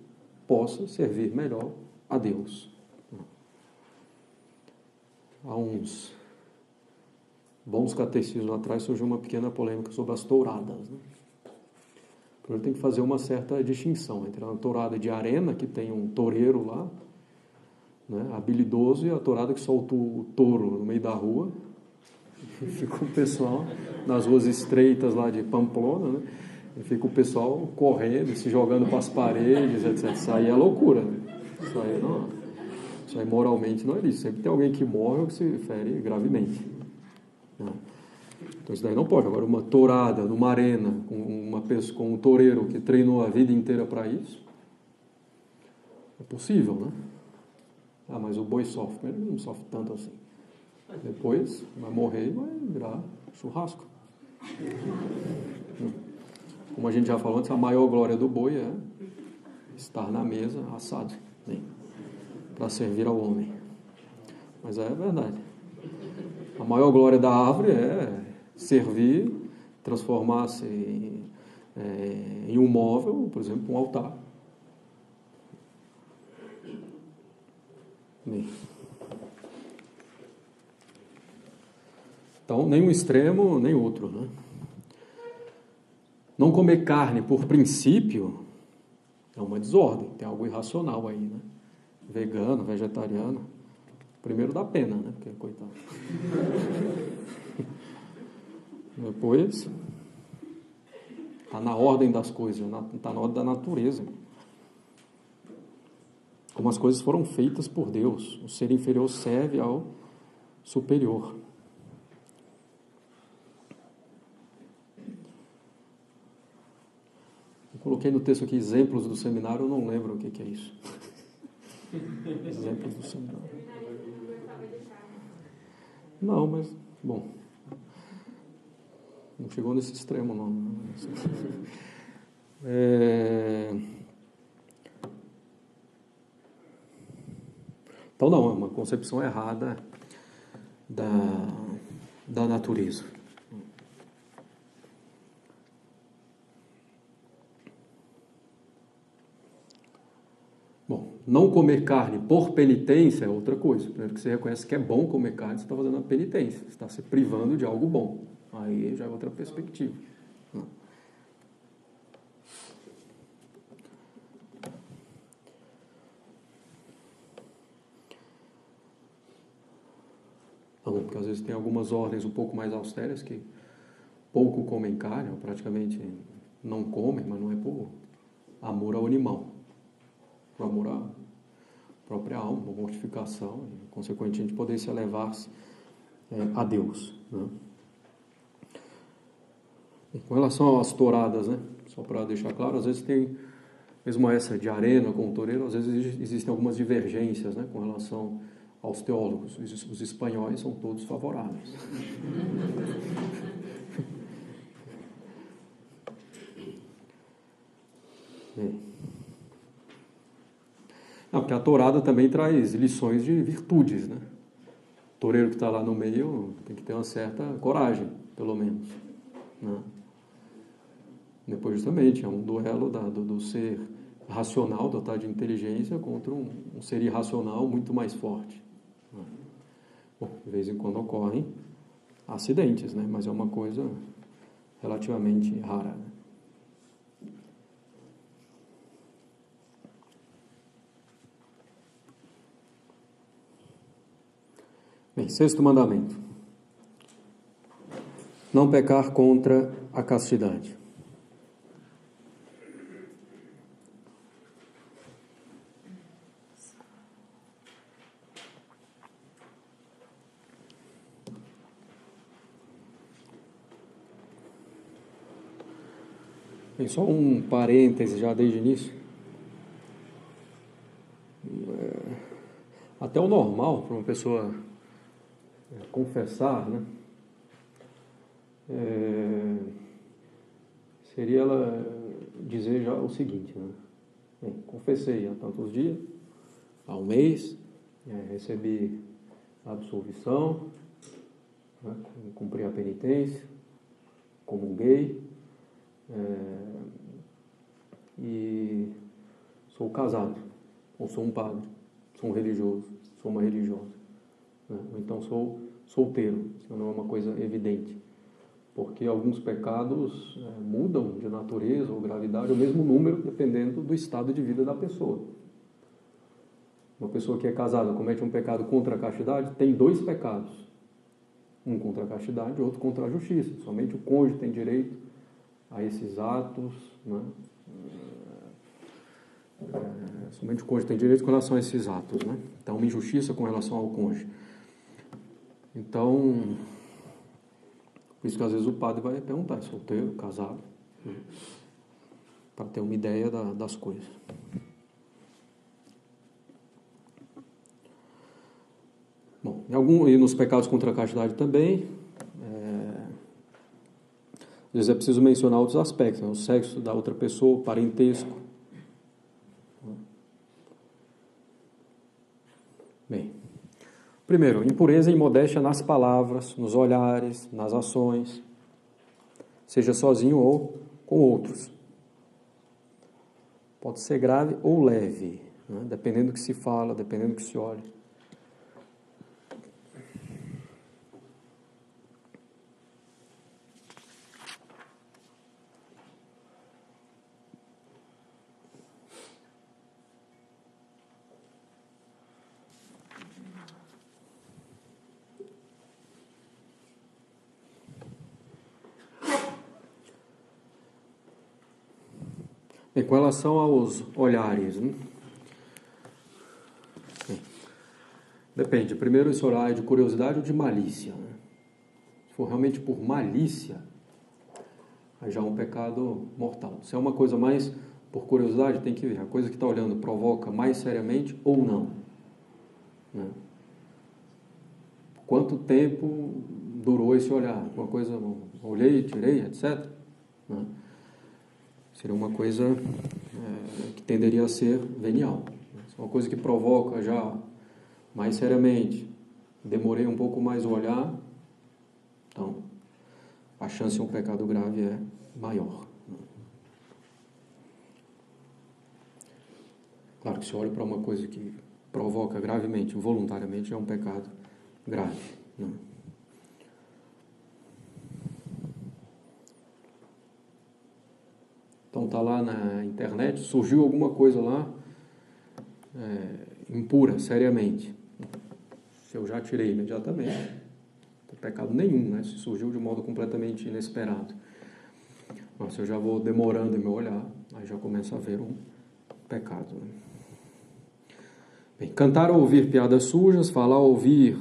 possa servir melhor a Deus. Há uns bons catecismos atrás surgiu uma pequena polêmica sobre as touradas. Né? Primeiro tem que fazer uma certa distinção entre a tourada de arena, que tem um toureiro lá, né, habilidoso, e a tourada que solta o touro no meio da rua, e fica o pessoal nas ruas estreitas lá de Pamplona, né? E fica o pessoal correndo, se jogando para as paredes, etc. Isso aí é loucura, né? Isso aí moralmente não é isso. Sempre tem alguém que morre ou que se fere gravemente. Né? Então isso daí não pode. Agora, uma tourada numa arena com uma pessoa, com um toureiro que treinou a vida inteira para isso, é possível, né? Ah, mas o boi sofre. Ele não sofre tanto assim. Depois vai morrer e vai virar churrasco. Como a gente já falou antes, a maior glória do boi é estar na mesa assado, para servir ao homem. Mas é verdade. A maior glória da árvore é servir, transformar-se em um móvel, por exemplo, um altar. Bem. Então, nem um extremo, nem outro, né? Não comer carne por princípio é uma desordem, tem algo irracional aí, né? Vegano, vegetariano, primeiro dá pena, né? Porque, coitado. Depois, está na ordem das coisas, está na ordem da natureza. Como as coisas foram feitas por Deus. O ser inferior serve ao superior. Eu coloquei no texto aqui exemplos do seminário, eu não lembro o que é isso. Exemplos do seminário. Não, mas, bom, não chegou nesse extremo, não. Então, não, é uma concepção errada da natureza. Bom, não comer carne por penitência é outra coisa. Primeiro que você reconhece que é bom comer carne, você está fazendo a penitência, você está se privando de algo bom. Aí já é outra perspectiva. Não, porque às vezes tem algumas ordens um pouco mais austeras que pouco comem carne, ou praticamente não comem, mas não é por amor ao animal. Por amor à própria alma, uma mortificação, e, consequentemente, poder se elevar a Deus. Né? E com relação às touradas, né? Só para deixar claro, às vezes tem, mesmo essa de arena com o toureiro, às vezes existem algumas divergências, né, com relação aos teólogos. Os espanhóis são todos favoráveis. Não, porque a tourada também traz lições de virtudes, né? O toureiro que está lá no meio tem que ter uma certa coragem, pelo menos, né? Depois, justamente, é um duelo do ser racional, dotado de inteligência, contra um ser irracional muito mais forte. Né? Bom, de vez em quando ocorrem acidentes, né? Mas é uma coisa relativamente rara, né? Bem, sexto mandamento. Não pecar contra a castidade. Bem, só um parêntese já desde o início. Até o normal para uma pessoa confessar, né? Seria ela dizer já o seguinte, né? Bem, confessei há tantos dias, há um mês, recebi a absolvição, né? Cumpri a penitência, comunguei, e sou casado, ou sou um padre, sou um religioso, sou uma religiosa, né? Ou então sou solteiro, isso não é uma coisa evidente, porque alguns pecados mudam de natureza ou gravidade, ou mesmo número, dependendo do estado de vida da pessoa. Uma pessoa que é casada comete um pecado contra a castidade, tem dois pecados, um contra a castidade e outro contra a justiça. Somente o cônjuge tem direito a esses atos, né? Somente o cônjuge tem direito com relação a esses atos, né? Então, uma injustiça com relação ao cônjuge. Então, por isso que às vezes o padre vai perguntar, solteiro, casado, né? Para ter uma ideia das coisas. Bom, e nos pecados contra a castidade também, às vezes é preciso mencionar outros aspectos, né? O sexo da outra pessoa, o parentesco. Bem, primeiro, impureza e imodéstia nas palavras, nos olhares, nas ações, seja sozinho ou com outros. Pode ser grave ou leve, né? Dependendo do que se fala, dependendo do que se olha. Bem, com relação aos olhares, né? Depende. Primeiro, esse olhar é de curiosidade ou de malícia, né? Se for realmente por malícia, aí já é um pecado mortal. Se é uma coisa mais por curiosidade, tem que ver. A coisa que está olhando provoca mais seriamente ou não, né? Quanto tempo durou esse olhar? Uma coisa, olhei, tirei, etc., né? Seria uma coisa que tenderia a ser venial. Se é uma coisa que provoca já mais seriamente, demorei um pouco mais o olhar, então a chance de um pecado grave é maior. Claro que se olha para uma coisa que provoca gravemente, voluntariamente, é um pecado grave, né? Então está lá na internet, surgiu alguma coisa lá impura, seriamente. Se eu já tirei imediatamente, não tem pecado nenhum, né? Se surgiu de modo completamente inesperado. Mas se eu já vou demorando em meu olhar, aí já começa a haver um pecado, né? Bem, cantar ou ouvir piadas sujas, falar ou ouvir,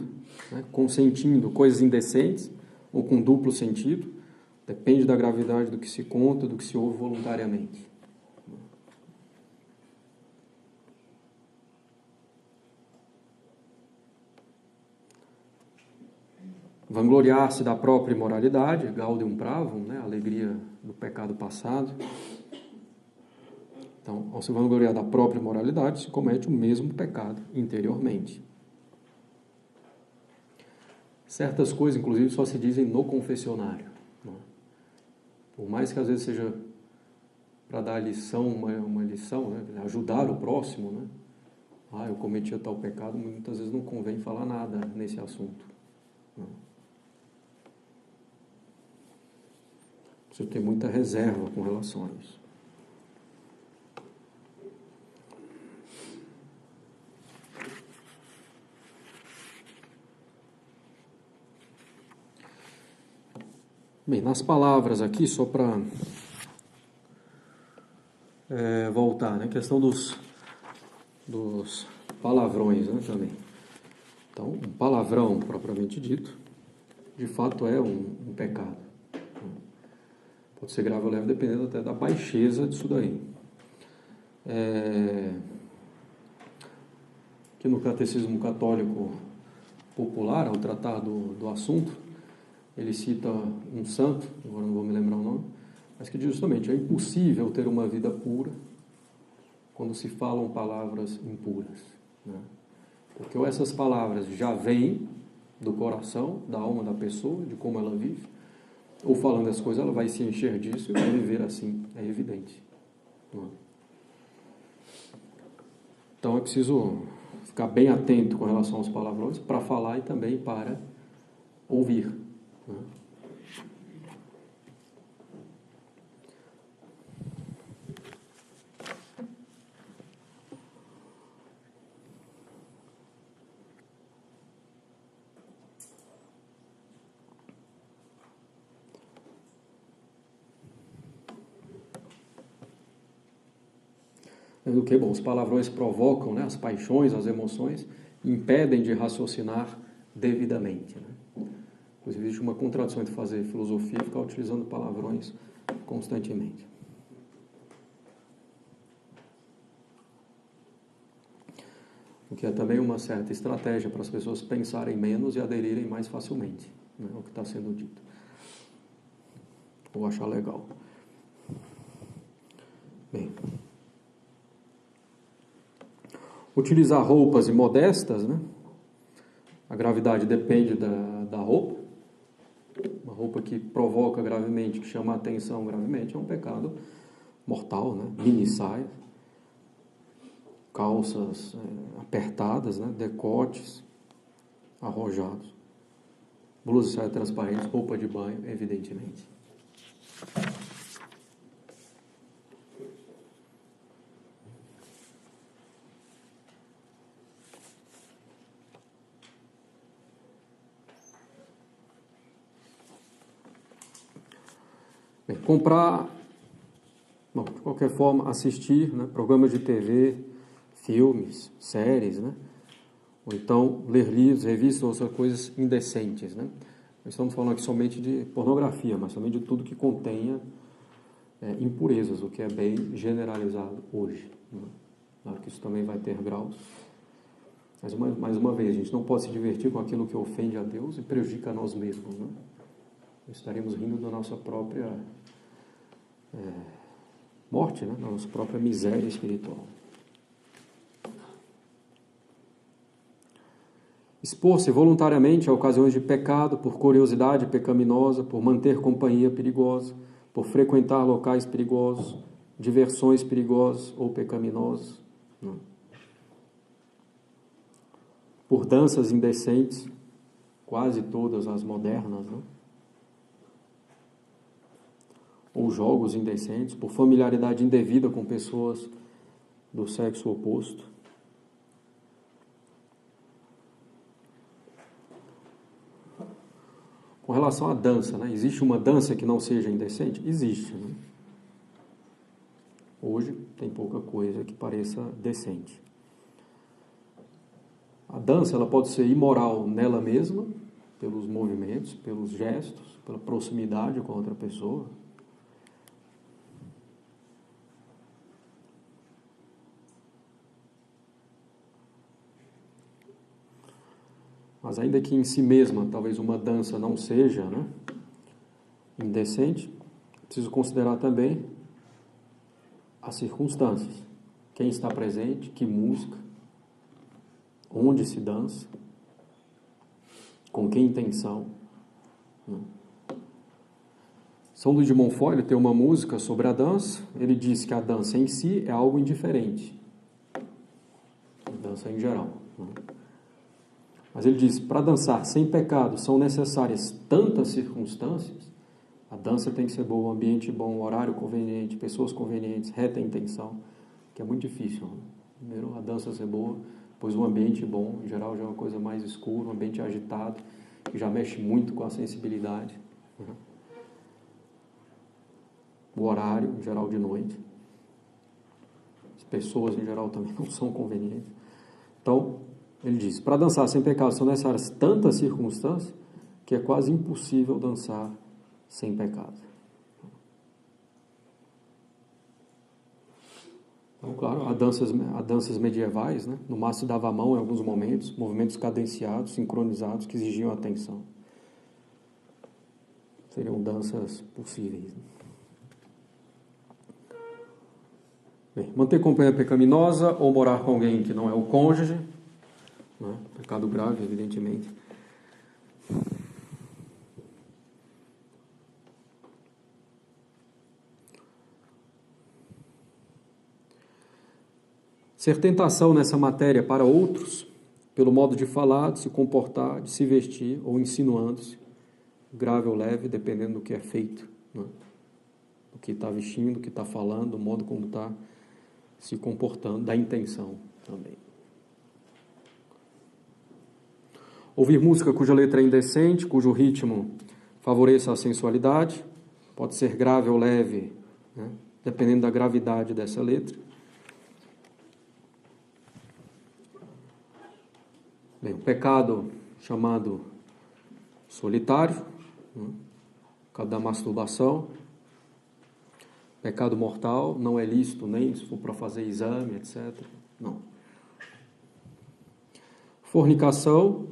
né, consentindo coisas indecentes ou com duplo sentido, depende da gravidade do que se conta, do que se ouve voluntariamente. Vangloriar-se da própria imoralidade, gaudium pravum, né, alegria do pecado passado. Então, ao se vangloriar da própria imoralidade, se comete o mesmo pecado interiormente. Certas coisas, inclusive, só se dizem no confessionário, né? Por mais que às vezes seja para dar lição, uma lição, né, ajudar o próximo, né? Eu cometi tal pecado, muitas vezes não convém falar nada nesse assunto, né? Preciso ter muita reserva com relação a isso. Bem, nas palavras aqui, só para voltar, né? A questão dos palavrões, né, também. Então, um palavrão, propriamente dito, de fato é um pecado. Pode ser grave ou leve, dependendo até da baixeza disso daí. Que no Catecismo Católico Popular, ao tratar do assunto, ele cita um santo, agora não vou me lembrar o nome, mas que diz justamente, é impossível ter uma vida pura quando se falam palavras impuras, né? Porque ou essas palavras já vêm do coração, da alma da pessoa, de como ela vive, ou falando as coisas, ela vai se encher disso e vai viver assim, é evidente, né? Então é preciso ficar bem atento com relação aos palavrões para falar e também para ouvir, né? Do que, bom, os palavrões provocam, né, as paixões, as emoções, impedem de raciocinar devidamente, né? Inclusive, existe uma contradição entre fazer filosofia e ficar utilizando palavrões constantemente. O que é também uma certa estratégia para as pessoas pensarem menos e aderirem mais facilmente, né, ao que está sendo dito. Vou achar legal. Bem, utilizar roupas imodestas, né? A gravidade depende da roupa. Uma roupa que provoca gravemente, que chama a atenção gravemente, é um pecado mortal, né? Mini saias, calças apertadas, né? Decotes arrojados, blusas e saias transparentes, roupa de banho, evidentemente. Bem, comprar, bom, de qualquer forma, assistir, né, programas de TV, filmes, séries, né, ou então ler livros, revistas, outras coisas indecentes, né. Nós estamos falando aqui somente de pornografia, mas também de tudo que contenha impurezas, o que é bem generalizado hoje, né. Claro que isso também vai ter graus. Mas, mais uma vez, a gente não pode se divertir com aquilo que ofende a Deus e prejudica a nós mesmos, né. Estaremos rindo da nossa própria morte, né? Da nossa própria miséria espiritual. Expor-se voluntariamente a ocasiões de pecado, por curiosidade pecaminosa, por manter companhia perigosa, por frequentar locais perigosos, diversões perigosas ou pecaminosas, né? Por danças indecentes, quase todas as modernas, né? Ou jogos indecentes, por familiaridade indevida com pessoas do sexo oposto. Com relação à dança, né? Existe uma dança que não seja indecente? Existe, né? Hoje tem pouca coisa que pareça decente. A dança ela pode ser imoral nela mesma, pelos movimentos, pelos gestos, pela proximidade com a outra pessoa. Mas ainda que em si mesma, talvez uma dança não seja, né, indecente, preciso considerar também as circunstâncias. Quem está presente, que música, onde se dança, com que intenção, né? São Luís de Montfort tem uma música sobre a dança. Ele diz que a dança em si é algo indiferente. A dança em geral, né? Mas ele diz, para dançar sem pecado são necessárias tantas circunstâncias. A dança tem que ser boa, um ambiente bom, um horário conveniente, pessoas convenientes, reta intenção, que é muito difícil, né? Primeiro a dança ser boa, depois um ambiente bom, em geral já é uma coisa mais escura, um ambiente agitado, que já mexe muito com a sensibilidade, né? O horário, em geral de noite. As pessoas, em geral, também não são convenientes. Então, ele diz, para dançar sem pecado são necessárias tantas circunstâncias que é quase impossível dançar sem pecado. Então, claro, há danças medievais, né? No máximo se dava a mão em alguns momentos, movimentos cadenciados, sincronizados, que exigiam atenção. Seriam danças possíveis, né? Bem, manter companhia pecaminosa ou morar com alguém que não é o cônjuge, né? Pecado grave, evidentemente. Ser tentação nessa matéria para outros, pelo modo de falar, de se comportar, de se vestir, ou insinuando-se, grave ou leve, dependendo do que é feito, né? Do que está vestindo, do que está falando, do modo como está se comportando, da intenção também. Ouvir música cuja letra é indecente, cujo ritmo favoreça a sensualidade, pode ser grave ou leve, né? Dependendo da gravidade dessa letra. Bem, o pecado chamado solitário, né? O pecado da masturbação, pecado mortal, não é lícito nem se for para fazer exame, etc. Não. Fornicação,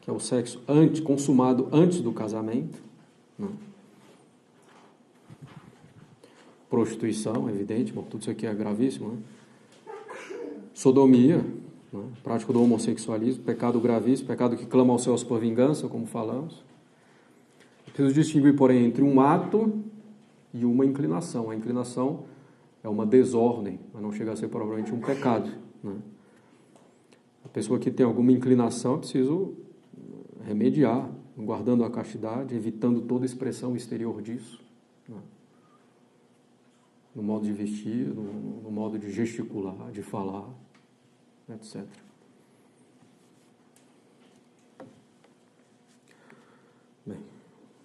que é o sexo consumado antes do casamento. Não. Prostituição, evidente, bom, tudo isso aqui é gravíssimo, né? Sodomia, né? Prática do homossexualismo, pecado gravíssimo, pecado que clama aos céus por vingança, como falamos. Preciso distinguir, porém, entre um ato e uma inclinação. A inclinação é uma desordem, mas não chega a ser provavelmente um pecado, né? A pessoa que tem alguma inclinação, é preciso remediar, guardando a castidade, evitando toda expressão exterior disso, né? No modo de vestir, no modo de gesticular, de falar, etc. Bem,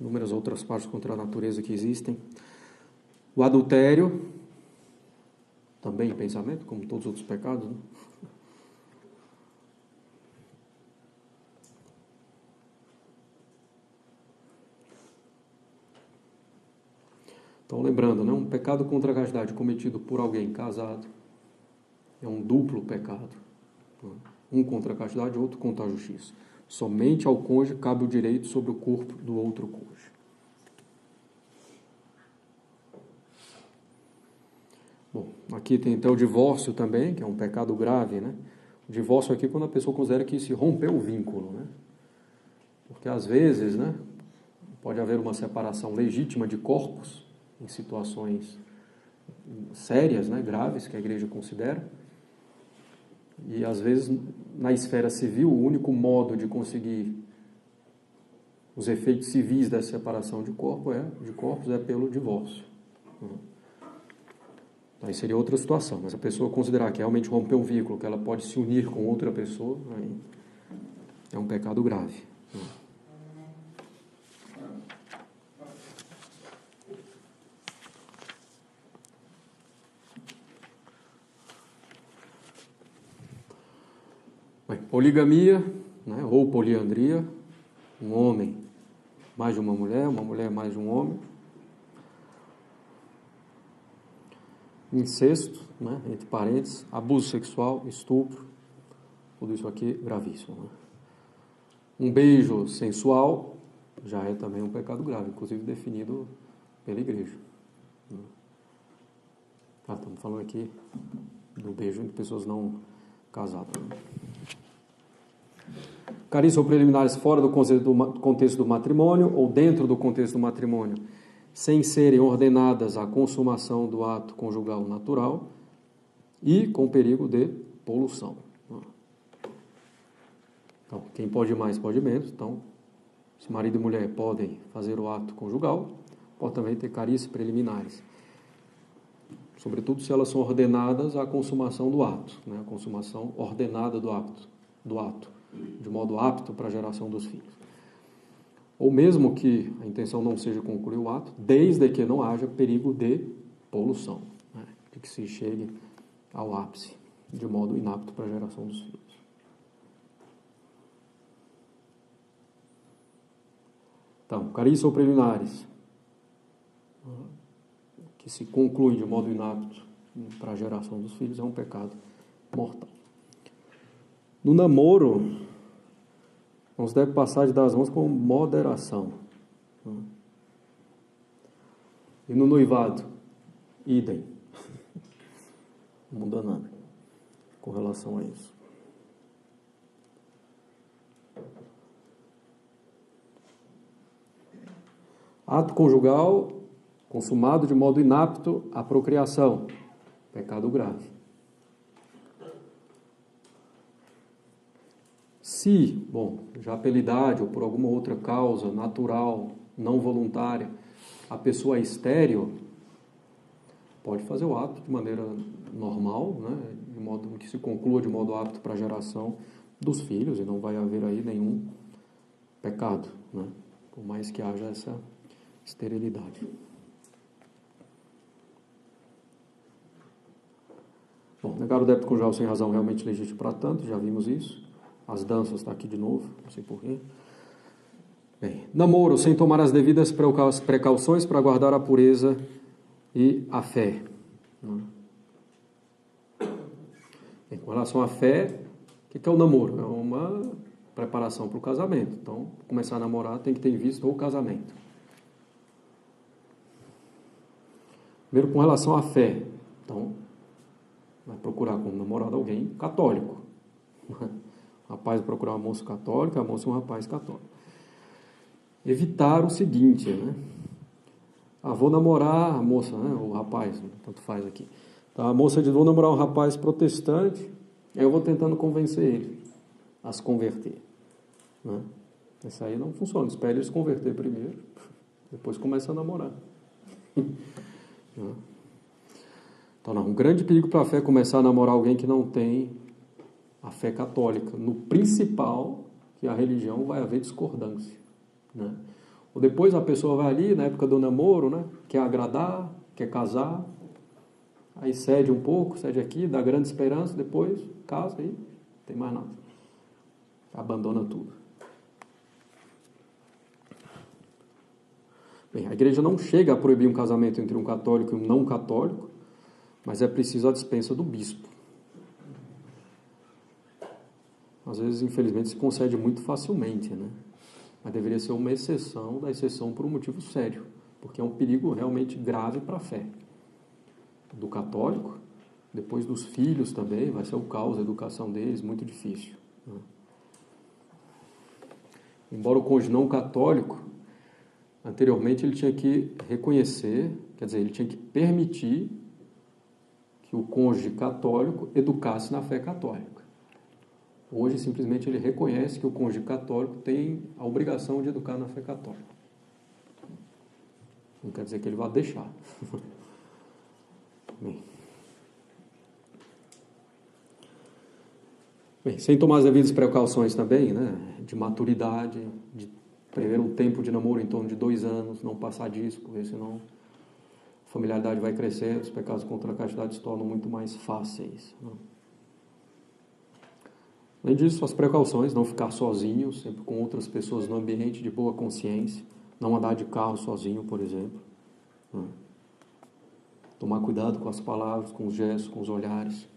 inúmeras outras partes contra a natureza que existem. O adultério, também pensamento, como todos os outros pecados, né? Então, lembrando, né, um pecado contra a castidade cometido por alguém casado é um duplo pecado, né? Um contra a castidade, outro contra a justiça. Somente ao cônjuge cabe o direito sobre o corpo do outro cônjuge. Bom, aqui tem então o divórcio também, que é um pecado grave, né? O divórcio aqui é quando a pessoa considera que se rompeu o vínculo, né? Porque às vezes, né, pode haver uma separação legítima de corpos em situações sérias, né, graves, que a igreja considera. E às vezes, na esfera civil, o único modo de conseguir os efeitos civis dessa separação de corpos é pelo divórcio. Aí seria outra situação, mas a pessoa considerar que realmente rompeu um vínculo, que ela pode se unir com outra pessoa, aí é um pecado grave. Bem, poligamia, né, ou poliandria, um homem mais de uma mulher mais de um homem. Incesto, né, entre parentes, abuso sexual, estupro, tudo isso aqui gravíssimo, né? Um beijo sensual já é também um pecado grave, inclusive definido pela igreja. Estamos falando aqui do beijo entre pessoas não casadas, né? Carícias ou preliminares fora do contexto do matrimônio ou dentro do contexto do matrimônio, sem serem ordenadas à consumação do ato conjugal natural e com perigo de poluição. Então, quem pode mais, pode menos. Então, se marido e mulher podem fazer o ato conjugal, pode também ter carícias preliminares. Sobretudo se elas são ordenadas à consumação do ato, né? A consumação ordenada do ato, de modo apto para a geração dos filhos. Ou mesmo que a intenção não seja concluir o ato, desde que não haja perigo de poluição, né? De que se chegue ao ápice, de modo inapto para a geração dos filhos. Então, carícias ou preliminares, que se conclui de modo inapto para a geração dos filhos, é um pecado mortal. No namoro, não se deve passar de dar as mãos com moderação. E no noivado, idem. Não muda nada com relação a isso. Ato conjugal consumado de modo inapto à procriação. Pecado grave. Se, já pela idade ou por alguma outra causa natural, não voluntária, a pessoa é estéril, pode fazer o ato de maneira normal, né, de modo que se conclua de modo apto para a geração dos filhos, e não vai haver aí nenhum pecado, né, por mais que haja essa esterilidade. Negar o débito conjugal sem razão realmente legítimo para tanto, já vimos isso. As danças está aqui de novo, não sei porquê. Bem, namoro sem tomar as devidas precauções para guardar a pureza e a fé. Bem, com relação à fé, o que é o namoro? É uma preparação para o casamento. Então, começar a namorar tem que ter em vista o casamento. Primeiro, com relação à fé. Então, vai procurar como namorado alguém católico. O rapaz vai procurar uma moça católica, a moça um rapaz católico. evitar o seguinte, né? Vou namorar a moça, né? O rapaz, né? Tanto faz aqui. Então, a moça diz, vou namorar um rapaz protestante, aí eu vou tentando convencer ele a se converter, né? Isso aí não funciona, espere ele se converter primeiro, depois começa a namorar. Então, não, um grande perigo para a fé é começar a namorar alguém que não tem a fé católica. No principal, que a religião, vai haver discordância, né? Ou depois a pessoa vai ali, na época do namoro, né? Quer agradar, quer casar, aí cede um pouco, cede aqui, dá grande esperança, depois casa e não tem mais nada. Abandona tudo. Bem, a igreja não chega a proibir um casamento entre um católico e um não católico, mas é preciso a dispensa do bispo. Às vezes, infelizmente, se concede muito facilmente, né? Mas deveria ser uma exceção da exceção por um motivo sério, porque é um perigo realmente grave para a fé. Do católico, depois dos filhos também, vai ser o caos, a educação deles, muito difícil, né? Embora o cônjuge não católico, anteriormente ele tinha que reconhecer, quer dizer, ele tinha que permitir que o cônjuge católico educasse na fé católica. Hoje, simplesmente, ele reconhece que o cônjuge católico tem a obrigação de educar na fé católica. Não quer dizer que ele vá deixar. Bem, sem tomar as devidas precauções também, né, de maturidade, de prever um tempo de namoro em torno de 2 anos, não passar disso, porque senão a familiaridade vai crescer, os pecados contra a castidade se tornam muito mais fáceis, né? Além disso, as precauções, não ficar sozinho, sempre com outras pessoas no ambiente de boa consciência, não andar de carro sozinho, por exemplo, né? Tomar cuidado com as palavras, com os gestos, com os olhares.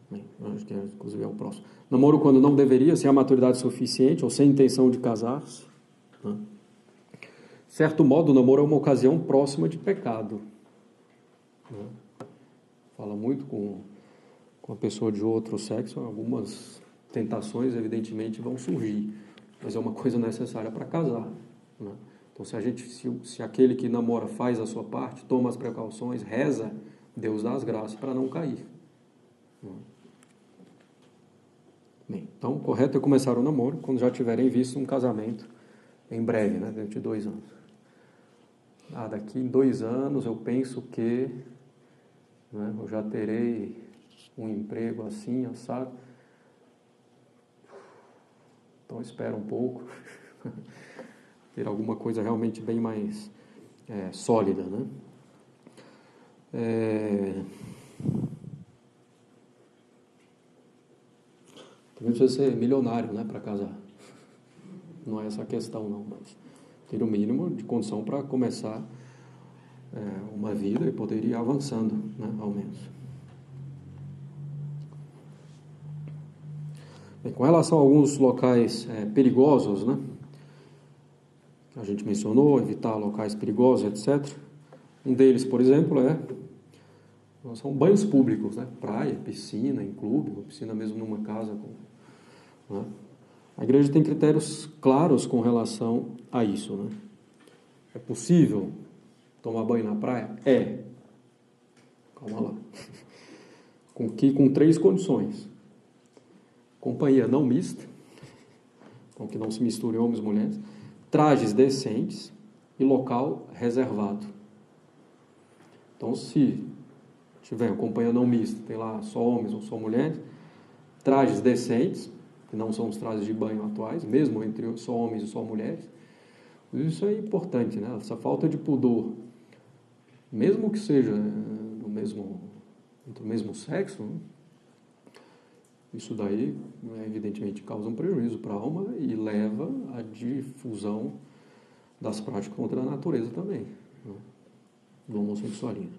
Bem, acho que inclusive é o próximo. Namoro quando não deveria, sem a maturidade suficiente ou sem intenção de casar-se, né? Certo modo, o namoro é uma ocasião próxima de pecado, né? Fala muito com a pessoa de outro sexo, algumas tentações, evidentemente, vão surgir, mas é uma coisa necessária para casar, né? Então, se aquele que namora faz a sua parte, toma as precauções, reza, Deus dá as graças para não cair, né? Bem, então, o correto é começar o namoro quando já tiverem visto um casamento em breve, né, dentro de 2 anos. Daqui em 2 anos eu penso que, né, eu já terei um emprego assim, assado. Então espera um pouco, ter alguma coisa realmente bem mais sólida, né? Também precisa ser milionário, né, para casar. Não é essa a questão, não, mas ter o mínimo de condição para começar uma vida e poder ir avançando, né, ao menos. Bem, com relação a alguns locais perigosos, né, que a gente mencionou, evitar locais perigosos, etc. Um deles, por exemplo, são banhos públicos, né, praia, piscina, em clube, ou piscina mesmo numa casa, né? A igreja tem critérios claros com relação a isso, né? É possível tomar banho na praia? É. Calma lá. Com 3 condições. Companhia não mista, então que não se misture homens e mulheres, trajes decentes e local reservado. Então, se tiver companhia não mista, tem lá só homens ou só mulheres, trajes decentes, que não são os trajes de banho atuais, mesmo entre só homens e só mulheres. Isso é importante, né? Essa falta de pudor, mesmo que seja entre o mesmo sexo, né? Isso daí, evidentemente, causa um prejuízo para a alma e leva à difusão das práticas contra a natureza também, né, do homossexualismo.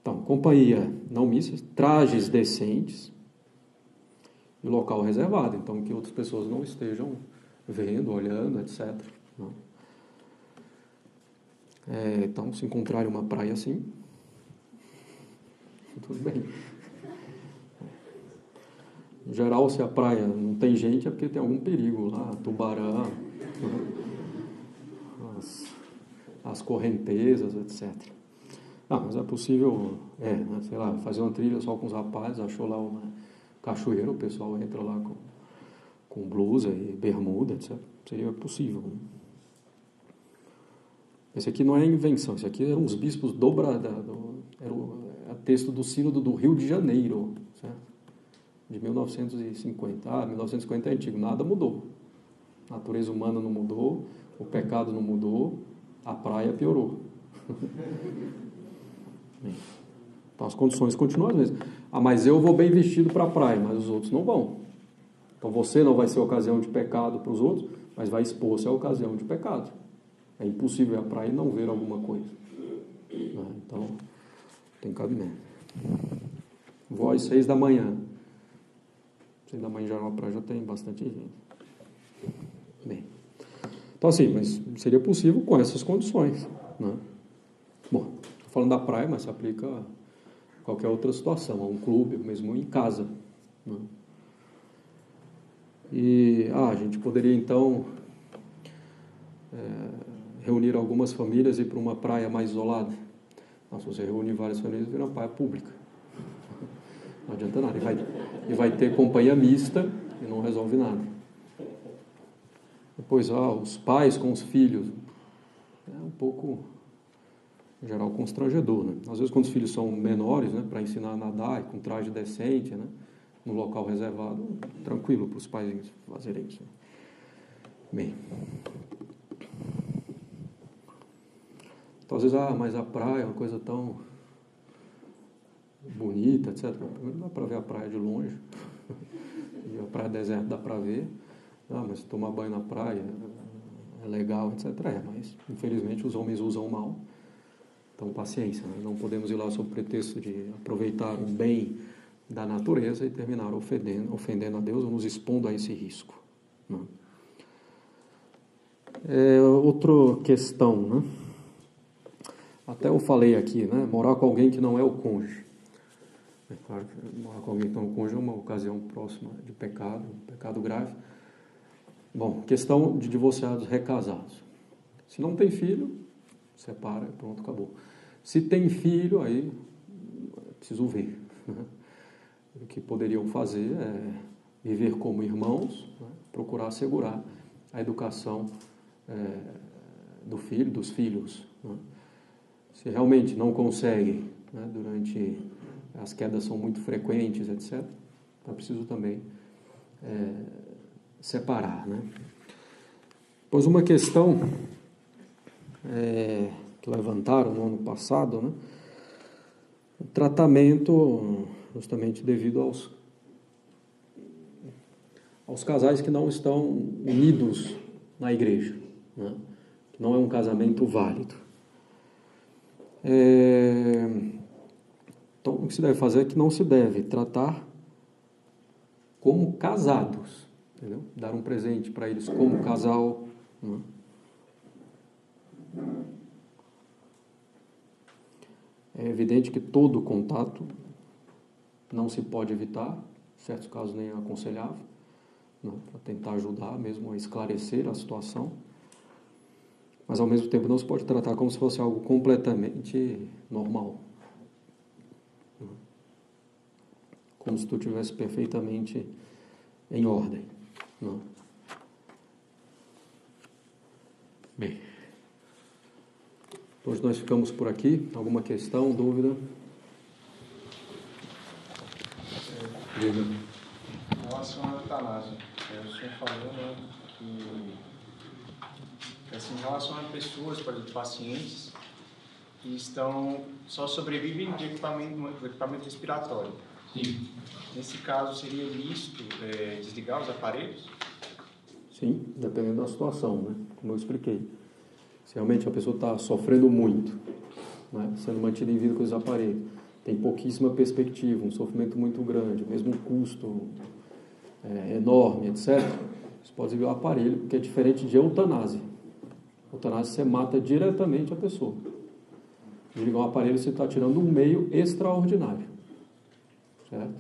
Então, companhia não mista, trajes decentes e local reservado, então que outras pessoas não estejam vendo, olhando, etc., né? Então, se encontrarem uma praia assim, tudo bem. Em geral, se a praia não tem gente, é porque tem algum perigo lá, tubarão, as correntezas, etc. Mas é possível, sei lá, fazer uma trilha só com os rapazes, achou lá uma cachoeira, o pessoal entra lá com blusa e bermuda, etc. Seria possível, né? Esse aqui não é invenção, esse aqui eram os bispos era o texto do Sínodo do Rio de Janeiro, certo? De 1950. 1950 é antigo, nada mudou. A natureza humana não mudou, o pecado não mudou, a praia piorou. Então as condições continuam as mesmas. Mas eu vou bem vestido para a praia, mas os outros não vão. Então você não vai ser ocasião de pecado para os outros, mas vai expor-se à ocasião de pecado. É impossível ir à praia e não ver alguma coisa. Então, tem cabimento. Vou às 6 da manhã. 6 da manhã já na praia já tem bastante gente. Bem. Então assim, mas seria possível com essas condições, né? Bom, estou falando da praia, mas se aplica a qualquer outra situação, a um clube, mesmo em casa, né? E a gente poderia então reunir algumas famílias e ir para uma praia mais isolada. Se você reunir várias famílias, vira uma praia pública. Não adianta nada. E vai ter companhia mista e não resolve nada. Depois, os pais com os filhos. É um pouco, em geral, constrangedor, né? Às vezes, quando os filhos são menores, né, para ensinar a nadar e com traje decente, né, num local reservado, tranquilo para os pais fazerem isso. Bem. Então, às vezes, mas a praia é uma coisa tão bonita, etc. Primeiro dá para ver a praia de longe. E a praia deserta dá para ver. Mas tomar banho na praia é legal, etc. Mas, infelizmente, os homens usam mal. Então, paciência, né? Não podemos ir lá sob pretexto de aproveitar um bem da natureza e terminar ofendendo a Deus ou nos expondo a esse risco, né? Outra questão, né? Até eu falei aqui, né? Morar com alguém que não é o cônjuge. É claro que morar com alguém que não é o cônjuge é uma ocasião próxima de pecado, um pecado grave. Bom, questão de divorciados recasados. Se não tem filho, separa, pronto, acabou. Se tem filho, aí é preciso ver, né? O que poderiam fazer é viver como irmãos, né? Procurar assegurar a educação do filho, dos filhos, né? Se realmente não conseguem, né, durante as quedas são muito frequentes, etc., é preciso também separar, né? Pois uma questão que levantaram no ano passado, né, o tratamento justamente devido aos casais que não estão unidos na igreja, né, que não é um casamento válido. Então, o que se deve fazer é que não se deve tratar como casados, entendeu? Dar um presente para eles como casal, né? É evidente que todo contato não se pode evitar, em certos casos nem é aconselhável, né? Para tentar ajudar mesmo a esclarecer a situação. Mas, ao mesmo tempo, não se pode tratar como se fosse algo completamente normal. Como se tudo estivesse perfeitamente em ordem. Não. Bem. Hoje nós ficamos por aqui. Alguma questão, dúvida? Diga. Em relação à eutanásia, o senhor falou, né, que assim, em relação a pessoas, por exemplo, pacientes que só sobrevivem de equipamento respiratório. Sim. Nesse caso, seria lícito desligar os aparelhos? Sim, dependendo da situação, né? Como eu expliquei. Se realmente a pessoa está sofrendo muito, né, sendo mantida em vida com os aparelhos, tem pouquíssima perspectiva, um sofrimento muito grande, mesmo um custo enorme, etc., você pode desligar o aparelho, porque é diferente de eutanásia. Eutanásia, você mata diretamente a pessoa. Desligar o aparelho, você está tirando um meio extraordinário. Certo?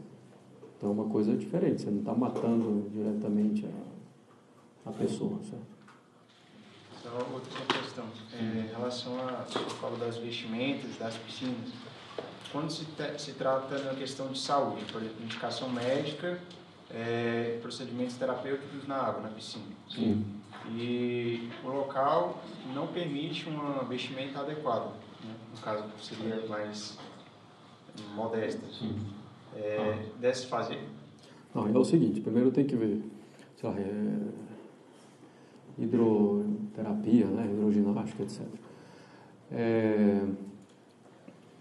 Então é uma coisa diferente, você não está matando diretamente a pessoa, certo? Então, outra questão, em relação a, você fala das vestimentas, das piscinas, quando se trata na questão de saúde, por exemplo, indicação médica, procedimentos terapêuticos na água, na piscina. Sim. E o local não permite uma vestimenta adequada, né? No caso, seria mais modesta. Deve-se fazer? Não, é o seguinte, primeiro tem que ver, sei lá, hidroterapia, né, hidroginástica, etc.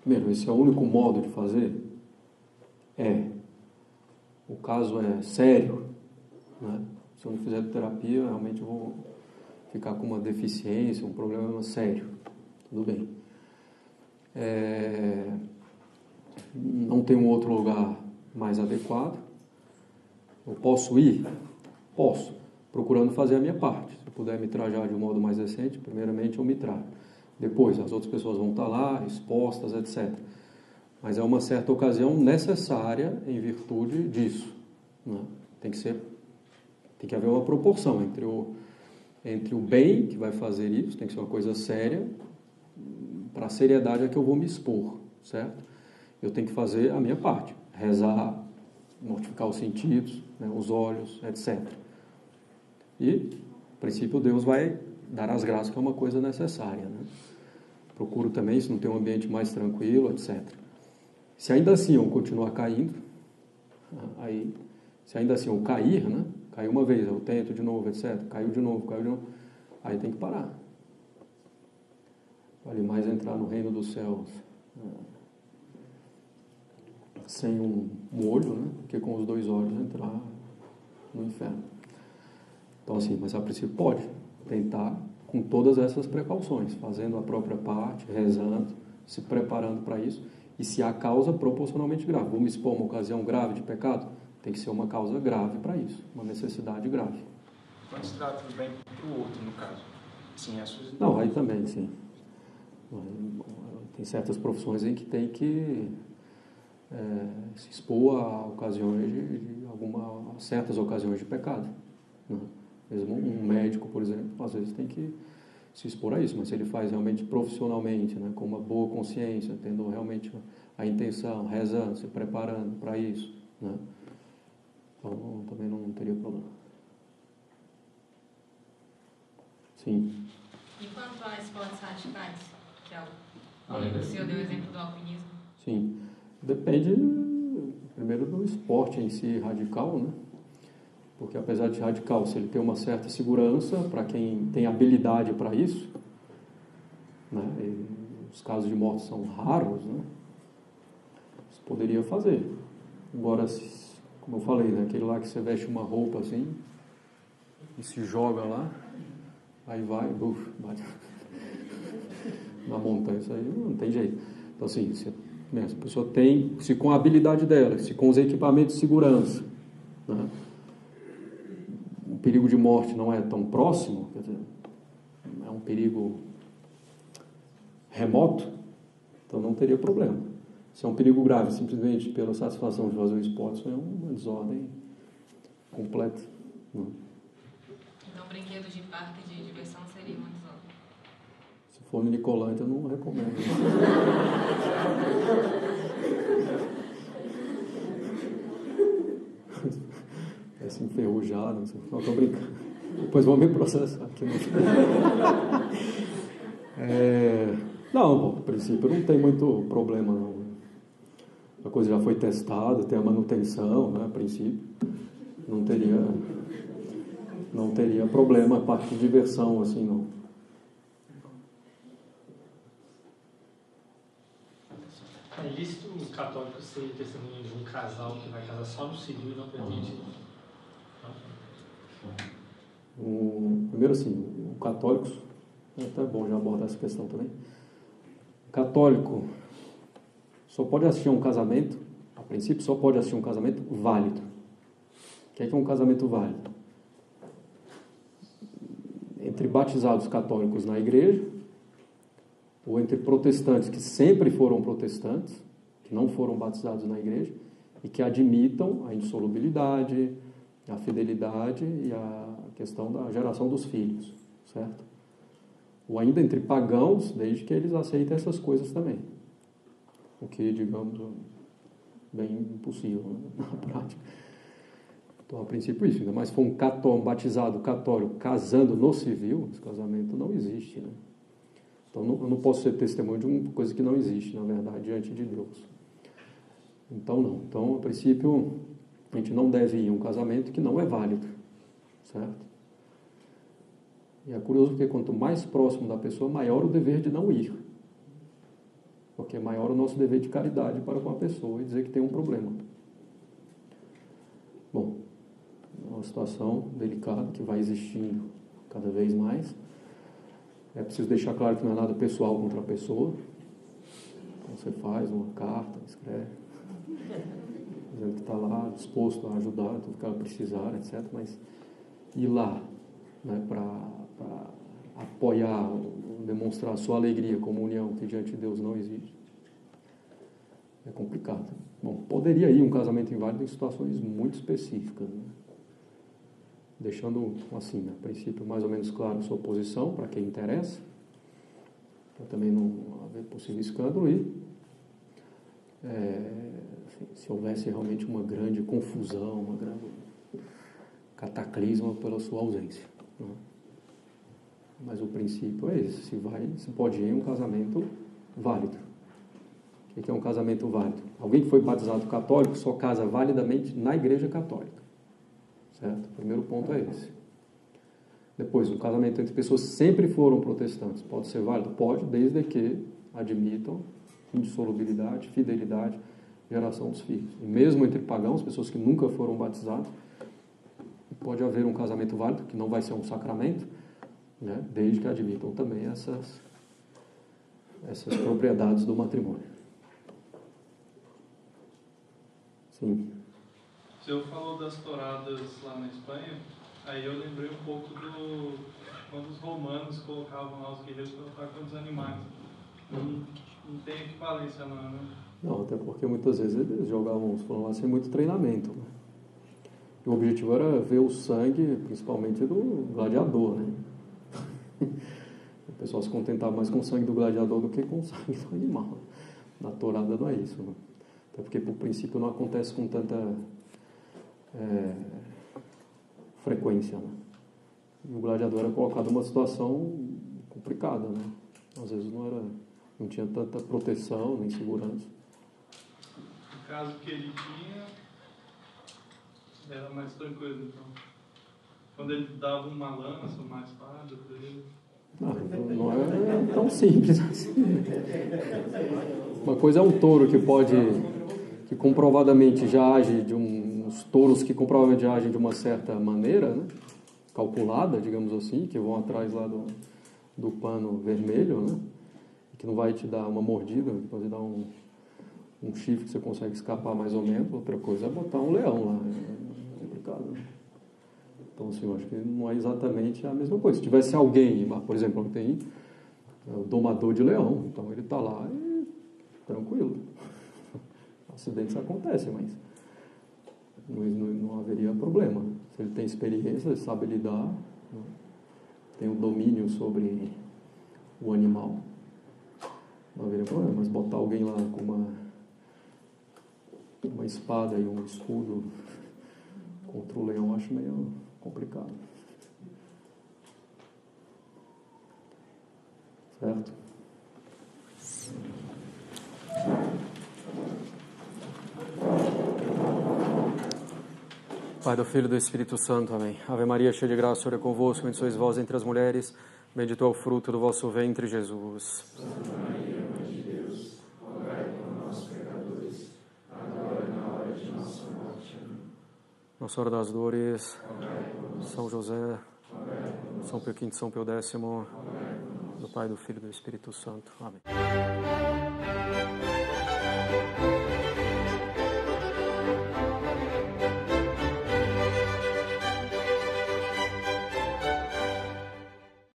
Primeiro, esse é o único modo de fazer? O caso é sério, né? Se eu não fizer terapia, realmente eu vou ficar com uma deficiência, um problema sério. Tudo bem. Não tem um outro lugar mais adequado. Eu posso ir? Posso, procurando fazer a minha parte. Se eu puder me trajar de um modo mais decente, primeiramente eu me trago. Depois, as outras pessoas vão estar lá, expostas, etc. Mas é uma certa ocasião necessária em virtude disso, né? Tem que haver uma proporção entre o bem que vai fazer isso, tem que ser uma coisa séria, para a seriedade é que eu vou me expor, certo? Eu tenho que fazer a minha parte, rezar, mortificar os sentidos, né, os olhos, etc. E, a princípio, Deus vai dar as graças, que é uma coisa necessária, né? Procuro também, se não tem um ambiente mais tranquilo, etc. Se ainda assim eu continuar caindo, aí, se ainda assim eu cair, né? Caiu uma vez, eu tento de novo, etc. Caiu de novo, aí tem que parar. Vale mais entrar no reino dos céus sem um olho, né? Do que com os 2 olhos entrar no inferno. Então assim, mas a princípio pode tentar com todas essas precauções, fazendo a própria parte, rezando, se preparando para isso. E se há causa proporcionalmente grave, vou me expor a uma ocasião grave de pecado, tem que ser uma causa grave para isso, uma necessidade grave. Quando se trata do bem para o outro, no caso? Sim, Não, aí também, sim. Tem certas profissões em que tem que se expor a ocasiões certas ocasiões de pecado, né? Mesmo um médico, por exemplo, às vezes tem que se expor a isso, mas se ele faz realmente profissionalmente, né, com uma boa consciência, tendo realmente a intenção, rezando, se preparando para isso, né? Então também não teria problema. Sim. E quanto a esportes radicais, que é o senhor deu o exemplo do alpinismo? Sim. Depende, primeiro, do esporte em si radical, né? Porque apesar de radical, se ele tem uma certa segurança, para quem tem habilidade para isso, né? E os casos de morte são raros, né? Você poderia fazer. Agora, como eu falei, né? Aquele lá que você veste uma roupa assim e se joga lá, aí bate na montanha, isso aí não tem jeito. Então assim, se a pessoa tem, se com a habilidade dela, se com os equipamentos de segurança, né, o perigo de morte não é tão próximo, quer dizer, é um perigo remoto, então não teria problema. Se é um perigo grave, simplesmente pela satisfação de fazer o esporte, isso é uma desordem completa, né? Então, brinquedos de parque de diversão seria uma desordem. Se for no Nicolante, eu não recomendo. Parece enferrujado, não sei. Não, estou brincando. Depois vão me processar aqui. Não, a princípio não tem muito problema, não. A coisa já foi testada, tem a manutenção, né? A princípio não teria problema a parte de diversão, assim, não. É lícito o católico ser testemunha de um casal que vai casar só no civil e não permite? Primeiro, assim, o católico, é até bom já abordar essa questão também. O católico só pode assistir a um casamento, a princípio, só pode assistir a um casamento válido. O que é um casamento válido? Entre batizados católicos na igreja, ou entre protestantes que sempre foram protestantes, que não foram batizados na igreja, e que admitam a insolubilidade, a fidelidade e a questão da geração dos filhos, certo? Ou ainda entre pagãos, desde que eles aceitem essas coisas também. O que, digamos, bem impossível, né, na prática. Então, a princípio, isso. Ainda mais se for um batizado católico casando no civil, esse casamento não existe, né? Então, eu não posso ser testemunho de uma coisa que não existe, na verdade, diante de Deus. Então, não. Então, a princípio, a gente não deve ir a um casamento que não é válido, certo? E é curioso porque quanto mais próximo da pessoa, maior o dever de não ir. Porque é maior o nosso dever de caridade para com a pessoa e dizer que tem um problema. Bom, é uma situação delicada que vai existindo cada vez mais. É preciso deixar claro que não é nada pessoal contra a pessoa. Então você faz uma carta, escreve, dizendo que está lá disposto a ajudar tudo que ela precisar, etc. Mas ir lá, né, para apoiar, demonstrar a sua alegria como união que diante de Deus não existe, é complicado. Bom, poderia ir um casamento inválido em situações muito específicas, né? Deixando assim, a princípio, mais ou menos claro a sua posição, para quem interessa, para também não haver possível escândalo e se houvesse realmente uma grande confusão, uma grande cataclisma pela sua ausência, né? Mas o princípio é esse, se pode ir em um casamento válido. O que é um casamento válido? Alguém que foi batizado católico só casa validamente na Igreja Católica. Certo? O primeiro ponto é esse. Depois, um casamento entre pessoas que sempre foram protestantes. Pode ser válido? Pode, desde que admitam indissolubilidade, fidelidade, geração dos filhos. E mesmo entre pagãos, pessoas que nunca foram batizadas, pode haver um casamento válido, que não vai ser um sacramento, né? Desde que admitam também essas propriedades do matrimônio. Sim. O senhor falou das touradas lá na Espanha, aí eu lembrei um pouco quando os romanos colocavam lá os guerreiros para lutar contra os animais. Não tem equivalência lá, né? Não, até porque muitas vezes eles foram lá sem muito treinamento, né? E o objetivo era ver o sangue, principalmente do gladiador, né? O pessoal se contentava mais com o sangue do gladiador do que com o sangue do animal. Na tourada não é isso, né? Até porque, por princípio, não acontece com tanta frequência, né? E o gladiador era colocado numa situação complicada, né? Às vezes não tinha tanta proteção nem segurança. No caso que ele tinha, era mais tranquilo, então. Quando ele dava uma lança, uma espada para ele... Não é tão simples assim. Uma coisa é um touro que comprovadamente já age uns touros que comprovadamente já agem de uma certa maneira, né? Calculada, digamos assim, que vão atrás lá do pano vermelho, né? Que não vai te dar uma mordida, pode dar um chifre que você consegue escapar mais ou menos. Outra coisa é botar um leão lá, é complicado, né? Então, assim, eu acho que não é exatamente a mesma coisa. Se tivesse alguém, por exemplo, que tem o domador de leão, então ele está lá e tranquilo. Acidentes acontecem, mas não haveria problema. Se ele tem experiência, ele sabe lidar, né? Tem o domínio sobre o animal, não haveria problema. Mas botar alguém lá com uma espada e um escudo contra o leão, eu acho meio complicado. Certo? Pai, do Filho e do Espírito Santo. Amém. Ave Maria, cheia de graça, o Senhor é convosco. Bendita sois vós entre as mulheres. Bendito é o fruto do vosso ventre, Jesus. Santa Maria, Mãe de Deus, rogai por nós, pecadores, agora e na hora de nossa morte. Amém. Nossa Senhora das Dores, Rogai por nós. São José, Rogai por nós. São Pio V, São Pio X, Rogai por nós. do Pai, do Filho e do Espírito Santo. Amém.